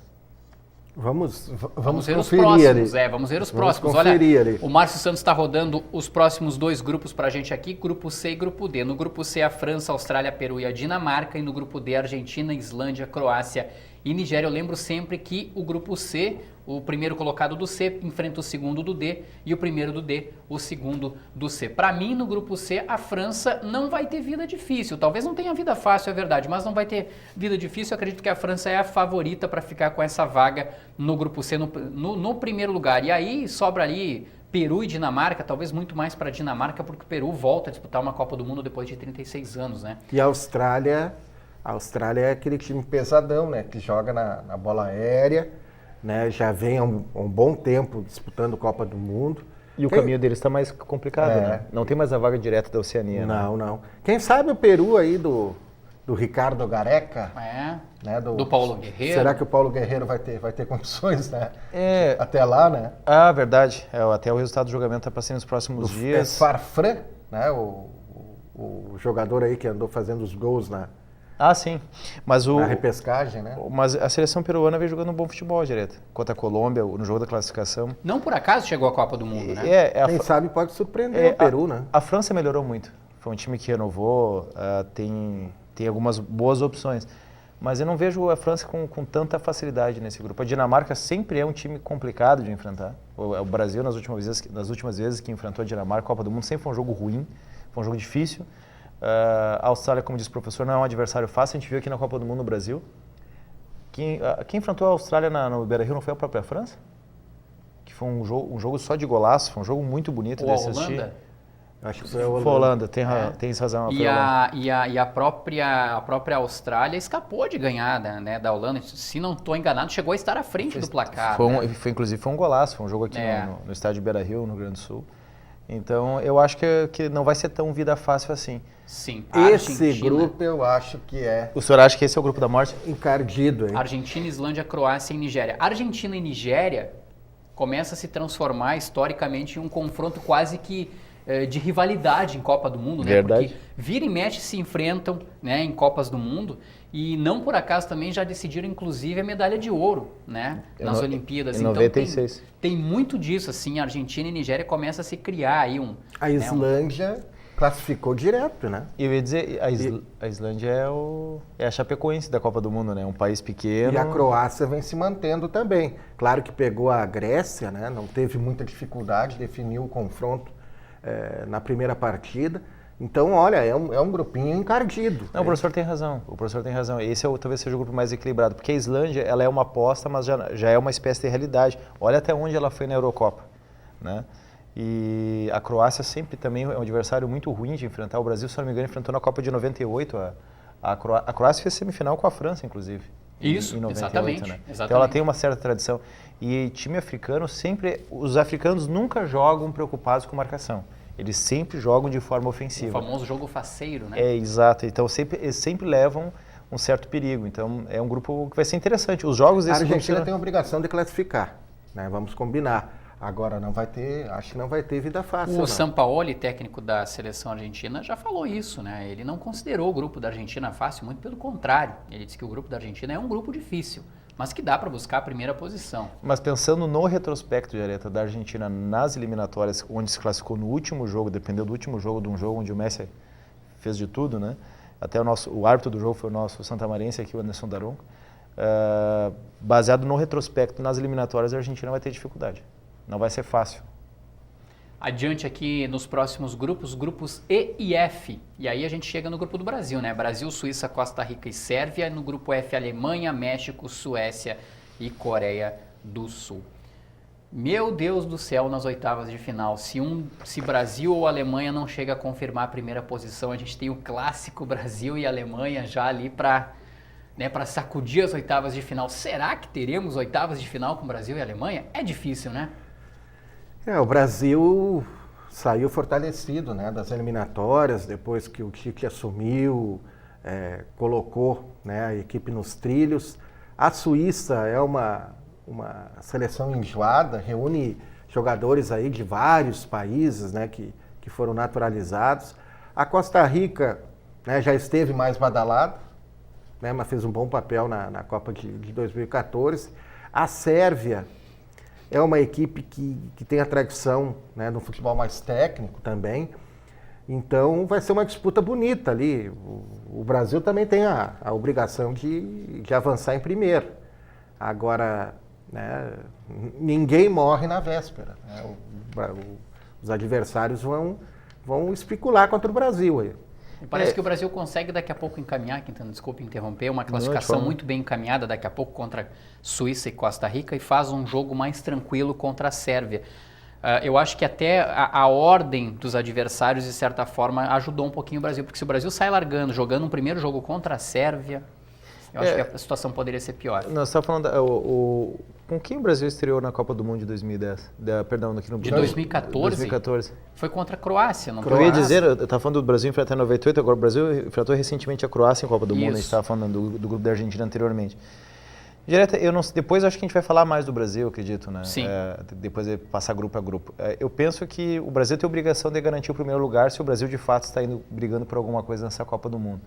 Vamos ver os conferir próximos, ali. vamos ver os Vamos próximos. conferir Olha, ali. o Márcio Santos está rodando os próximos dois grupos para a gente aqui, grupo C e grupo D. No grupo C, a França, a Austrália, Peru e a Dinamarca. E no grupo D, a Argentina, Islândia, Croácia e Nigéria. Eu lembro sempre que o grupo C, o primeiro colocado do C, enfrenta o segundo do D e o primeiro do D, o segundo do C. Para mim, no grupo C, a França não vai ter vida difícil. Talvez não tenha vida fácil, é verdade, mas não vai ter vida difícil. Eu acredito que a França é a favorita para ficar com essa vaga no grupo C, no primeiro lugar. E aí sobra ali Peru e Dinamarca, talvez muito mais para a Dinamarca, porque o Peru volta a disputar uma Copa do Mundo depois de 36 anos, né? E a Austrália é aquele time pesadão, né? Que joga na bola aérea, né? Já vem há um bom tempo disputando Copa do Mundo. E o caminho deles está mais complicado, né? Não tem mais a vaga direta da Oceania. Não, não. Quem sabe o Peru aí do Ricardo Gareca, né? Do Paulo Guerreiro. Será que o Paulo Guerreiro vai ter condições, né? Até lá, né? Ah, verdade. Até o resultado do julgamento está para ser nos próximos dias. Farfran, né? O jogador aí que andou fazendo os gols na sim. Mas na repescagem, né? Mas a seleção peruana vem jogando um bom futebol direto. Contra a Colômbia, no jogo da classificação. Não por acaso chegou à Copa do Mundo, né? Quem sabe pode surpreender o Peru, né? A França melhorou muito. Foi um time que renovou, tem algumas boas opções. Mas eu não vejo a França com tanta facilidade nesse grupo. A Dinamarca sempre é um time complicado de enfrentar. O Brasil, nas últimas vezes que enfrentou a Dinamarca, a Copa do Mundo, sempre foi um jogo ruim, foi um jogo difícil. A Austrália, como disse o professor, não é um adversário fácil. A gente viu aqui na Copa do Mundo no Brasil. Quem enfrentou a Austrália no Beira-Rio não foi a própria França? Que foi um jogo só de golaço, foi um jogo muito bonito de assistir. Holanda? Acho que foi a Holanda, tem razão. E a própria Austrália escapou de ganhar da Holanda. Se não estou enganado, chegou a estar à frente do placar. Inclusive foi um golaço, foi um jogo aqui no estádio Beira-Rio, no Rio Grande do Sul. Então, eu acho que não vai ser tão vida fácil assim. Sim. Esse grupo eu acho que é... O senhor acha que esse é o grupo da morte? Encardido, hein? Argentina, Islândia, Croácia e Nigéria. Argentina e Nigéria começa a se transformar historicamente em um confronto quase que de rivalidade em Copa do Mundo, né? Verdade. Porque vira e mexe se enfrentam, né, em Copas do Mundo e não por acaso também já decidiram inclusive a medalha de ouro, né, nas Olimpíadas. Em 96. Então tem muito disso, assim, a Argentina e Nigéria começam a se criar aí A Islândia classificou direto, né? Eu ia dizer, a Islândia é a Chapecoense da Copa do Mundo, né? Um país pequeno. E a Croácia vem se mantendo também. Claro que pegou a Grécia, né? Não teve muita dificuldade, definiu o confronto na primeira partida. Então, olha, é um grupinho encardido. Não, o professor tem razão. Esse talvez seja o grupo mais equilibrado, porque a Islândia ela é uma aposta, mas já é uma espécie de realidade. Olha até onde ela foi na Eurocopa, né? E a Croácia sempre também é um adversário muito ruim de enfrentar. O Brasil, se não me engano, enfrentou na Copa de 98. A Croácia fez semifinal com a França, inclusive. Isso, em 98, exatamente, né? exatamente. Então ela tem uma certa tradição. E time africano sempre, os africanos nunca jogam preocupados com marcação. Eles sempre jogam de forma ofensiva. O famoso jogo faceiro, né? Exato. Então eles sempre levam um certo perigo. Então é um grupo que vai ser interessante. Os jogos A desse Argentina grupo tem a obrigação de classificar, né? Vamos combinar. Agora acho que não vai ter vida fácil. O não. Sampaoli, técnico da seleção argentina, já falou isso, né? Ele não considerou o grupo da Argentina fácil, muito pelo contrário. Ele disse que o grupo da Argentina é um grupo difícil, mas que dá para buscar a primeira posição. Mas pensando no retrospecto, Jareta, da Argentina nas eliminatórias, onde se classificou no último jogo, dependeu do último jogo, de um jogo onde o Messi fez de tudo, né? Até o árbitro do jogo foi o nosso santamarense aqui, o Anderson Daronco. Baseado no retrospecto, nas eliminatórias, a Argentina vai ter dificuldade. Não vai ser fácil. Adiante aqui nos próximos grupos E e F. E aí a gente chega no grupo do Brasil, né? Brasil, Suíça, Costa Rica e Sérvia. No grupo F, Alemanha, México, Suécia e Coreia do Sul. Meu Deus do céu, nas oitavas de final. Se Brasil ou Alemanha não chega a confirmar a primeira posição, a gente tem o clássico Brasil e Alemanha já ali para sacudir as oitavas de final. Será que teremos oitavas de final com Brasil e Alemanha? É difícil, né? O Brasil saiu fortalecido, né, das eliminatórias, depois que o Tite assumiu, colocou, né, a equipe nos trilhos. A Suíça é uma seleção enjoada, reúne jogadores aí de vários países, né, que foram naturalizados. A Costa Rica, né, já esteve mais badalada, né, mas fez um bom papel na Copa de 2014. A Sérvia é uma equipe que tem a tradição, né, no futebol mais técnico também. Então vai ser uma disputa bonita ali. O Brasil também tem a obrigação de avançar em primeiro. Agora, né, ninguém morre na véspera, né? Os adversários vão especular contra o Brasil aí. Parece que o Brasil consegue daqui a pouco encaminhar, Quintana, desculpe interromper, uma classificação muito bem encaminhada daqui a pouco contra Suíça e Costa Rica e faz um jogo mais tranquilo contra a Sérvia. Eu acho que até a ordem dos adversários, de certa forma, ajudou um pouquinho o Brasil, porque se o Brasil sai largando, jogando um primeiro jogo contra a Sérvia, eu acho que a situação poderia ser pior. Nós estávamos falando, com quem o Brasil estreou na Copa do Mundo de 2010? Perdão, aqui no De 2014? 2014. Foi contra a Croácia, não foi? Eu ia dizer, eu estava falando do Brasil enfrentar em 98, agora o Brasil enfrentou recentemente a Croácia em Copa do Mundo, a gente estava falando do grupo da Argentina anteriormente. Direta, depois acho que a gente vai falar mais do Brasil, acredito, né? Sim. Depois de passar grupo a grupo. Eu penso que o Brasil tem a obrigação de garantir o primeiro lugar se o Brasil de fato está indo brigando por alguma coisa nessa Copa do Mundo.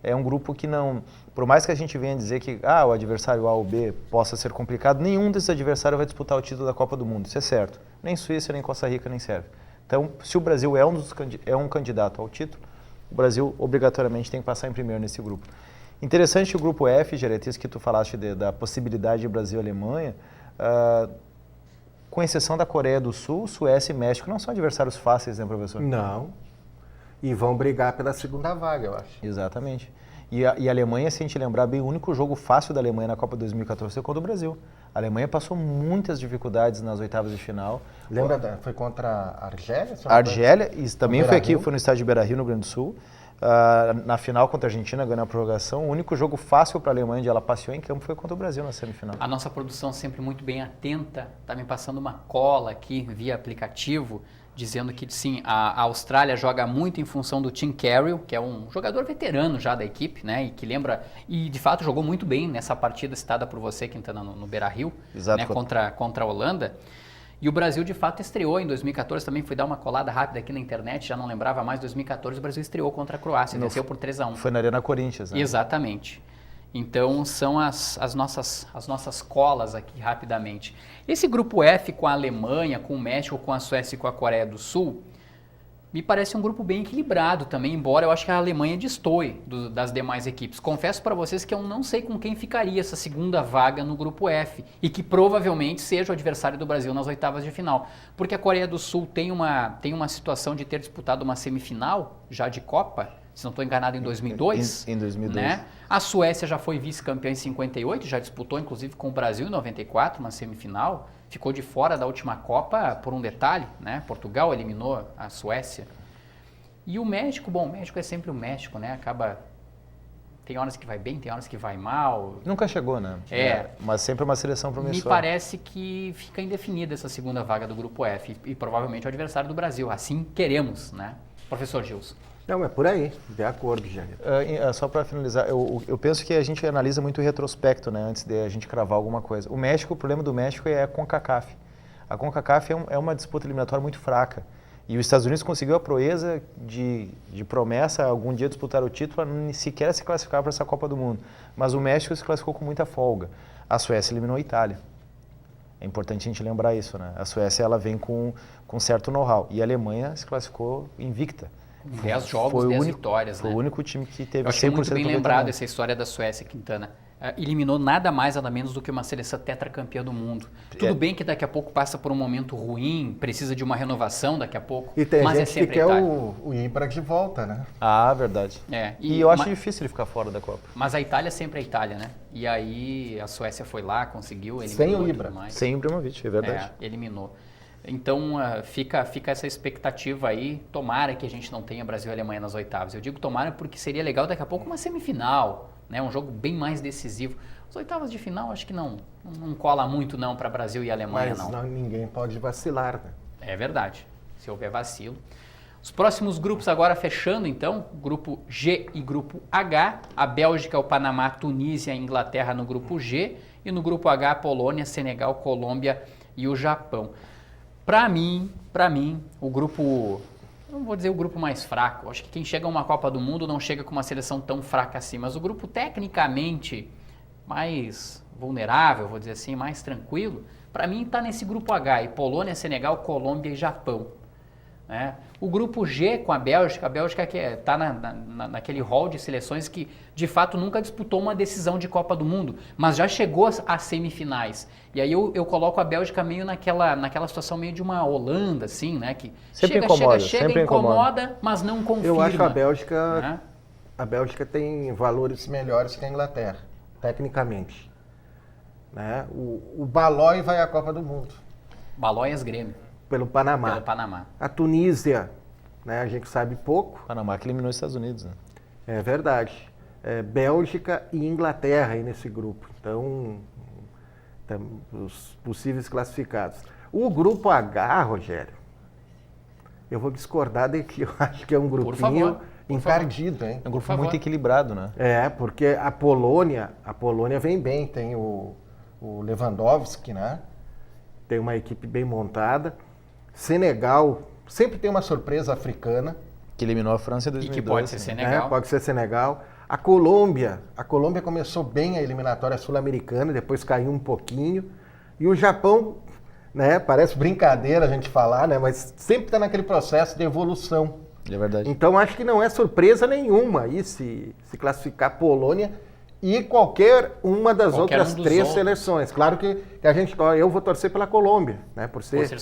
É um grupo que não, por mais que a gente venha dizer que o adversário A ou B possa ser complicado, nenhum desses adversários vai disputar o título da Copa do Mundo, isso é certo. Nem Suíça, nem Costa Rica, nem Sérvia. Então, se o Brasil é um candidato ao título, o Brasil obrigatoriamente tem que passar em primeiro nesse grupo. Interessante o grupo F, Gerete, isso que tu falaste da possibilidade de Brasil e Alemanha, com exceção da Coreia do Sul, Suécia e México, não são adversários fáceis, né, professor? Não. E vão brigar pela segunda vaga, eu acho. Exatamente. E a Alemanha, se a gente lembrar bem, o único jogo fácil da Alemanha na Copa 2014 foi contra o Brasil. A Alemanha passou muitas dificuldades nas oitavas de final. Lembra, foi contra a Argélia? A Argélia, e também foi aqui, Beira-Rio. foi no estádio de Beira-Rio, no Rio Grande do Sul. Na final contra a Argentina, ganhou a prorrogação. O único jogo fácil para a Alemanha, onde ela passeou em campo, foi contra o Brasil na semifinal. A nossa produção sempre muito bem atenta, está me passando uma cola aqui via aplicativo, dizendo que sim, a Austrália joga muito em função do Tim Carroll, que é um jogador veterano já da equipe, né, e que lembra, e de fato jogou muito bem nessa partida citada por você, Quintana, no Beira-Rio, né, contra a Holanda. E o Brasil, de fato, estreou em 2014, também fui dar uma colada rápida aqui na internet, já não lembrava mais, 2014 o Brasil estreou contra a Croácia, venceu por 3-1. Foi na Arena Corinthians, né? Exatamente. Então, são as nossas colas aqui, rapidamente. Esse grupo F com a Alemanha, com o México, com a Suécia e com a Coreia do Sul, me parece um grupo bem equilibrado também, embora eu acho que a Alemanha destoe das demais equipes. Confesso para vocês que eu não sei com quem ficaria essa segunda vaga no grupo F e que provavelmente seja o adversário do Brasil nas oitavas de final. Porque a Coreia do Sul tem uma situação de ter disputado uma semifinal já de Copa, se não estou enganado, em 2002. Em 2002. Né? A Suécia já foi vice-campeã em 58, já disputou inclusive com o Brasil em 94, uma semifinal. Ficou de fora da última Copa por um detalhe, né? Portugal eliminou a Suécia. E o México, bom, o México é sempre o México, né? Tem horas que vai bem, tem horas que vai mal. Nunca chegou, né? Mas sempre uma seleção promissora. Me parece que fica indefinida essa segunda vaga do Grupo F e provavelmente o adversário do Brasil. Assim queremos, né? Professor Gilson. Não, é por aí, de acordo, Jair. Só para finalizar, eu penso que a gente analisa muito o retrospecto, né, antes de a gente cravar alguma coisa. O México, o problema do México é a CONCACAF. A CONCACAF é uma disputa eliminatória muito fraca. E os Estados Unidos conseguiu a proeza de promessa algum dia disputar o título, nem sequer se classificar para essa Copa do Mundo. Mas o México se classificou com muita folga. A Suécia eliminou a Itália. É importante a gente lembrar isso, né? A Suécia ela vem com certo know-how. E a Alemanha se classificou invicta. 10 jogos, 10 vitórias, Foi né? o único time que teve 100% Eu achei muito bem lembrado aproveitamento. essa história da Suécia, Quintana. Eliminou nada mais, nada menos do que uma seleção tetracampeã do mundo. Tudo bem que daqui a pouco passa por um momento ruim, precisa de uma renovação daqui a pouco, E tem mas gente é sempre que quer a Itália. o Ibra de volta, né? Ah, verdade. E eu acho difícil ele ficar fora da Copa. Mas a Itália sempre é a Itália, né? E aí a Suécia foi lá, conseguiu, eliminou Sem o e Ibra. tudo mais. Sem o Ibrahimovic, é verdade. Eliminou. Então fica essa expectativa aí, tomara que a gente não tenha Brasil e Alemanha nas oitavas. Eu digo tomara porque seria legal daqui a pouco uma semifinal, né? Um jogo bem mais decisivo. As oitavas de final acho que não cola muito não para Brasil e Alemanha, Mas ninguém pode vacilar, né? É verdade, se houver vacilo. Os próximos grupos agora fechando então, grupo G e grupo H, a Bélgica, o Panamá, a Tunísia e a Inglaterra no grupo G, e no grupo H, a Polônia, Senegal, Colômbia e o Japão. Para mim, o grupo, não vou dizer o grupo mais fraco, acho que quem chega a uma Copa do Mundo não chega com uma seleção tão fraca assim, mas o grupo tecnicamente mais vulnerável, vou dizer assim, mais tranquilo, para mim está nesse grupo H, e Polônia, Senegal, Colômbia e Japão. Né? O grupo G com a Bélgica que está naquele hall de seleções que de fato nunca disputou uma decisão de Copa do Mundo, mas já chegou às semifinais. E aí eu coloco a Bélgica meio naquela situação meio de uma Holanda, assim, né? Que sempre chega, incomoda, mas não confirma. Eu acho que a Bélgica tem valores melhores que a Inglaterra, tecnicamente. Né? O Balói vai à Copa do Mundo. Balóias Grêmio. Pelo Panamá. A Tunísia, né, a gente sabe pouco. Panamá que eliminou os Estados Unidos, né? É verdade. Bélgica e Inglaterra aí nesse grupo. Então, os possíveis classificados. O grupo H, Rogério, eu vou discordar de que eu acho que é um grupinho encardido, hein? É um grupo muito equilibrado, né? Porque a Polônia vem bem, tem o Lewandowski, né? Tem uma equipe bem montada. Senegal, sempre tem uma surpresa africana. Que eliminou a França em 2002. E que pode ser Senegal. Pode ser Senegal. A Colômbia começou bem a eliminatória sul-americana, depois caiu um pouquinho. E o Japão, né, parece brincadeira a gente falar, né, mas sempre está naquele processo de evolução. É verdade. Então acho que não é surpresa nenhuma aí se classificar a Polônia e qualquer uma das outras três seleções. Claro que eu vou torcer pela Colômbia, né, por ser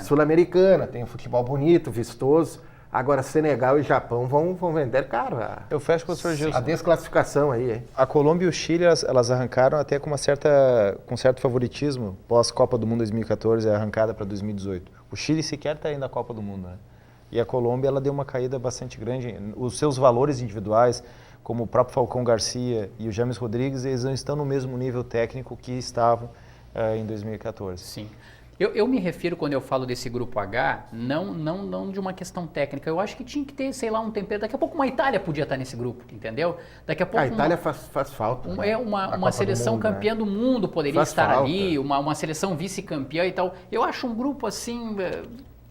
sul-americana, tem um futebol bonito, vistoso. Agora Senegal e Japão vão vender caro. Eu fecho com o Sr. Gilson. A desclassificação aí, hein? A Colômbia e o Chile, elas arrancaram até com certo favoritismo pós-Copa do Mundo 2014, arrancada para 2018. O Chile sequer está indo à Copa do Mundo, né? E a Colômbia, ela deu uma caída bastante grande. Os seus valores individuais, como o próprio Falcão Garcia e o James Rodrigues, eles não estão no mesmo nível técnico que estavam em 2014. Sim. Eu me refiro, quando eu falo desse grupo H, não de uma questão técnica. Eu acho que tinha que ter, sei lá, um tempero. Daqui a pouco uma Itália podia estar nesse grupo, entendeu? Daqui a pouco a Itália faz falta. Uma seleção mundo, campeã, né, do mundo poderia faz estar falta. ali, uma seleção vice-campeã e tal. Eu acho um grupo assim...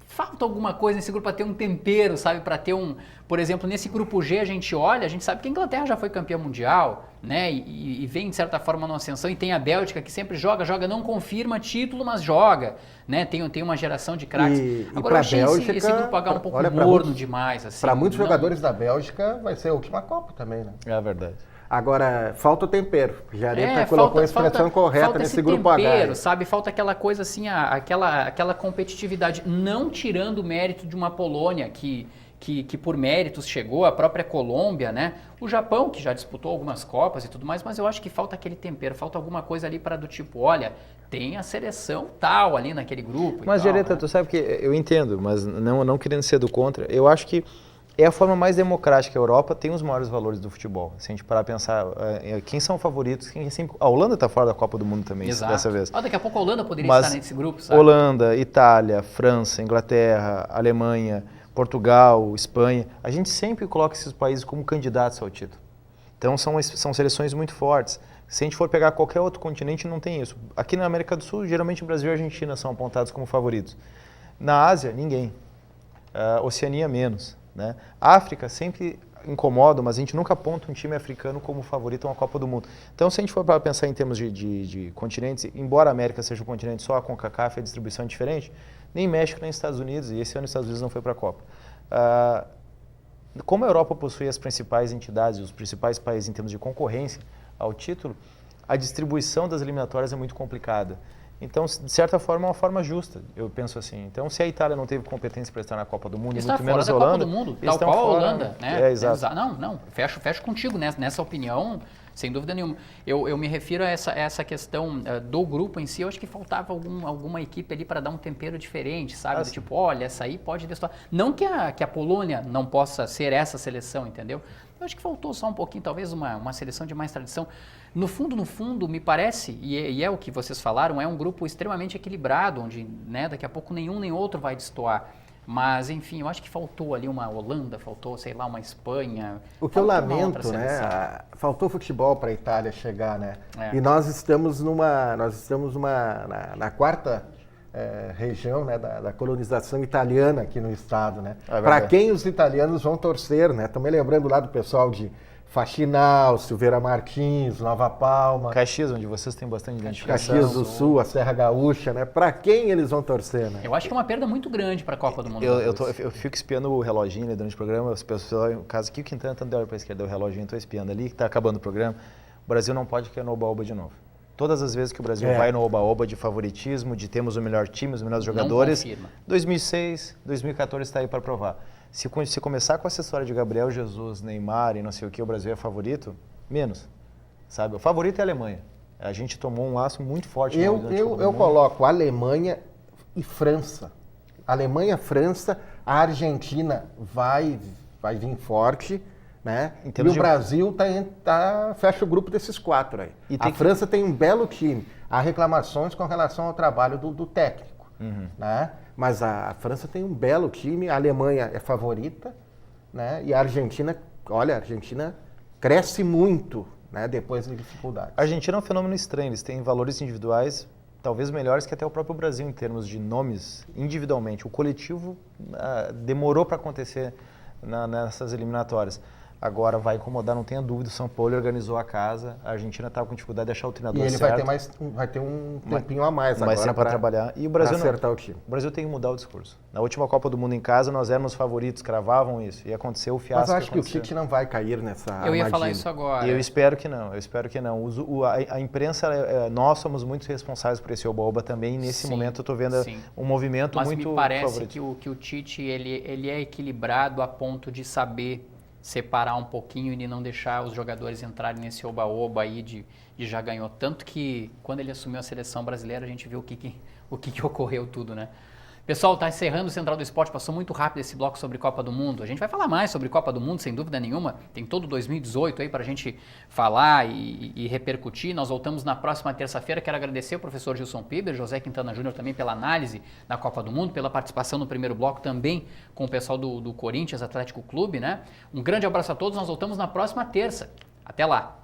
Falta alguma coisa nesse grupo para ter um tempero, sabe? Para ter por exemplo, nesse grupo G a gente sabe que a Inglaterra já foi campeã mundial, né? E vem de certa forma numa ascensão, e tem a Bélgica que sempre joga, não confirma título, mas joga, né? Tem uma geração de craques. Agora eu achei esse grupo H um pouco morno demais, assim. Para muitos jogadores da Bélgica vai ser a última Copa também, né? É verdade. Agora, falta o tempero. Jareta colocou a expressão correta nesse grupo tempero, H. Sabe? Falta aquela coisa assim, aquela competitividade. Não tirando o mérito de uma Polônia que por méritos chegou, a própria Colômbia, né? O Japão, que já disputou algumas Copas e tudo mais, mas eu acho que falta aquele tempero, falta alguma coisa ali para do tipo, olha, tem a seleção tal ali naquele grupo. Mas, Jareta, tu sabe que eu entendo, mas não querendo ser do contra, eu acho que É a forma mais democrática. A Europa tem os maiores valores do futebol. Se a gente parar a pensar, quem são favoritos, a Holanda está fora da Copa do Mundo também, dessa vez. Daqui a pouco a Holanda poderia Mas estar nesse grupo, sabe? Holanda, Itália, França, Inglaterra, Alemanha, Portugal, Espanha, a gente sempre coloca esses países como candidatos ao título. Então são seleções muito fortes. Se a gente for pegar qualquer outro continente, não tem isso. Aqui na América do Sul, geralmente o Brasil e a Argentina são apontados como favoritos. Na Ásia, ninguém. Oceania, menos. Né? África sempre incomoda, mas a gente nunca aponta um time africano como favorito a uma Copa do Mundo. Então, se a gente for para pensar em termos de continentes, embora a América seja um continente só, a CONCACAF, a distribuição é diferente, nem México nem Estados Unidos, e esse ano os Estados Unidos não foi para a Copa. Como a Europa possui as principais entidades, os principais países em termos de concorrência ao título, a distribuição das eliminatórias é muito complicada. Então, de certa forma, é uma forma justa, eu penso assim. Então, se a Itália não teve competência para estar na Copa do Mundo, e muito menos a Holanda... Copa do Mundo, tal qual a Holanda, né? Exato. Não, fecho contigo nessa opinião, sem dúvida nenhuma. Eu me refiro a essa questão do grupo em si, eu acho que faltava alguma equipe ali para dar um tempero diferente, sabe? Do tipo, olha, essa aí pode destoar. Não que a Polônia não possa ser essa seleção, entendeu? Eu acho que faltou só um pouquinho, talvez uma seleção de mais tradição. No fundo, me parece, e é o que vocês falaram, é um grupo extremamente equilibrado, onde daqui a pouco nenhum nem outro vai destoar. Mas, enfim, eu acho que faltou ali uma Holanda, faltou, sei lá, uma Espanha. O que eu lamento, né? Faltou futebol para a Itália chegar, né? E nós estamos na quarta região, né, da colonização italiana aqui no estado, né? Para quem os italianos vão torcer, né? Estou me lembrando lá do pessoal de Faxinal, Silveira Martins, Nova Palma. Caxias, onde vocês têm bastante identificação. Caxias do Sul, a Serra Gaúcha, né? Para quem eles vão torcer, né? Eu acho que é uma perda muito grande para a Copa do Mundo. Eu fico espiando o reloginho durante o programa, as pessoas, no caso aqui, o Quintana tanto de hora para a esquerda, o reloginho, estou espiando ali, que está acabando o programa. O Brasil não pode cair no oba-oba de novo. Todas as vezes que o Brasil vai no oba-oba de favoritismo, de termos o melhor time, os melhores jogadores, 2006, 2014 está aí para provar. Se começar com essa história de Gabriel Jesus, Neymar e não sei o que, o Brasil é favorito, menos, sabe? O favorito é a Alemanha. A gente tomou um laço muito forte. Eu coloco Alemanha e França. Alemanha, França, a Argentina vai vir forte, né? E o Brasil fecha o grupo desses quatro aí. A França tem um belo time. Há reclamações com relação ao trabalho do técnico, né? Mas a França tem um belo time, a Alemanha é favorita, né? E a Argentina, olha, a Argentina cresce muito, né? Depois da dificuldade. A Argentina é um fenômeno estranho, eles têm valores individuais talvez melhores que até o próprio Brasil em termos de nomes individualmente. O coletivo demorou para acontecer nessas eliminatórias. Agora vai incomodar, não tenha dúvida, o São Paulo organizou a casa, a Argentina estava com dificuldade de achar o treinador certo. E ele vai ter um tempinho a mais agora para trabalhar. E o Brasil acertar o time. O Brasil tem que mudar o discurso. Na última Copa do Mundo em casa, nós éramos favoritos, cravavam isso. E aconteceu o fiasco. Mas eu acho que o Tite não vai cair nessa armadilha. Eu ia falar isso agora. Eu espero que não, A imprensa, nós somos muito responsáveis por esse oba-oba também. E nesse momento eu estou vendo um movimento muito favorito. Mas me parece que o Tite ele é equilibrado a ponto de saber separar um pouquinho e não deixar os jogadores entrarem nesse oba-oba aí de já ganhou. Tanto que quando ele assumiu a seleção brasileira, a gente viu o que ocorreu tudo, né? Pessoal, tá encerrando o Central do Esporte, passou muito rápido esse bloco sobre Copa do Mundo. A gente vai falar mais sobre Copa do Mundo, sem dúvida nenhuma. Tem todo 2018 aí pra gente falar e repercutir. Nós voltamos na próxima terça-feira. Quero agradecer ao professor Gilson Piber, José Quintana Júnior também pela análise da Copa do Mundo, pela participação no primeiro bloco também com o pessoal do Corinthians Atlético Clube, né? Um grande abraço a todos, nós voltamos na próxima terça. Até lá!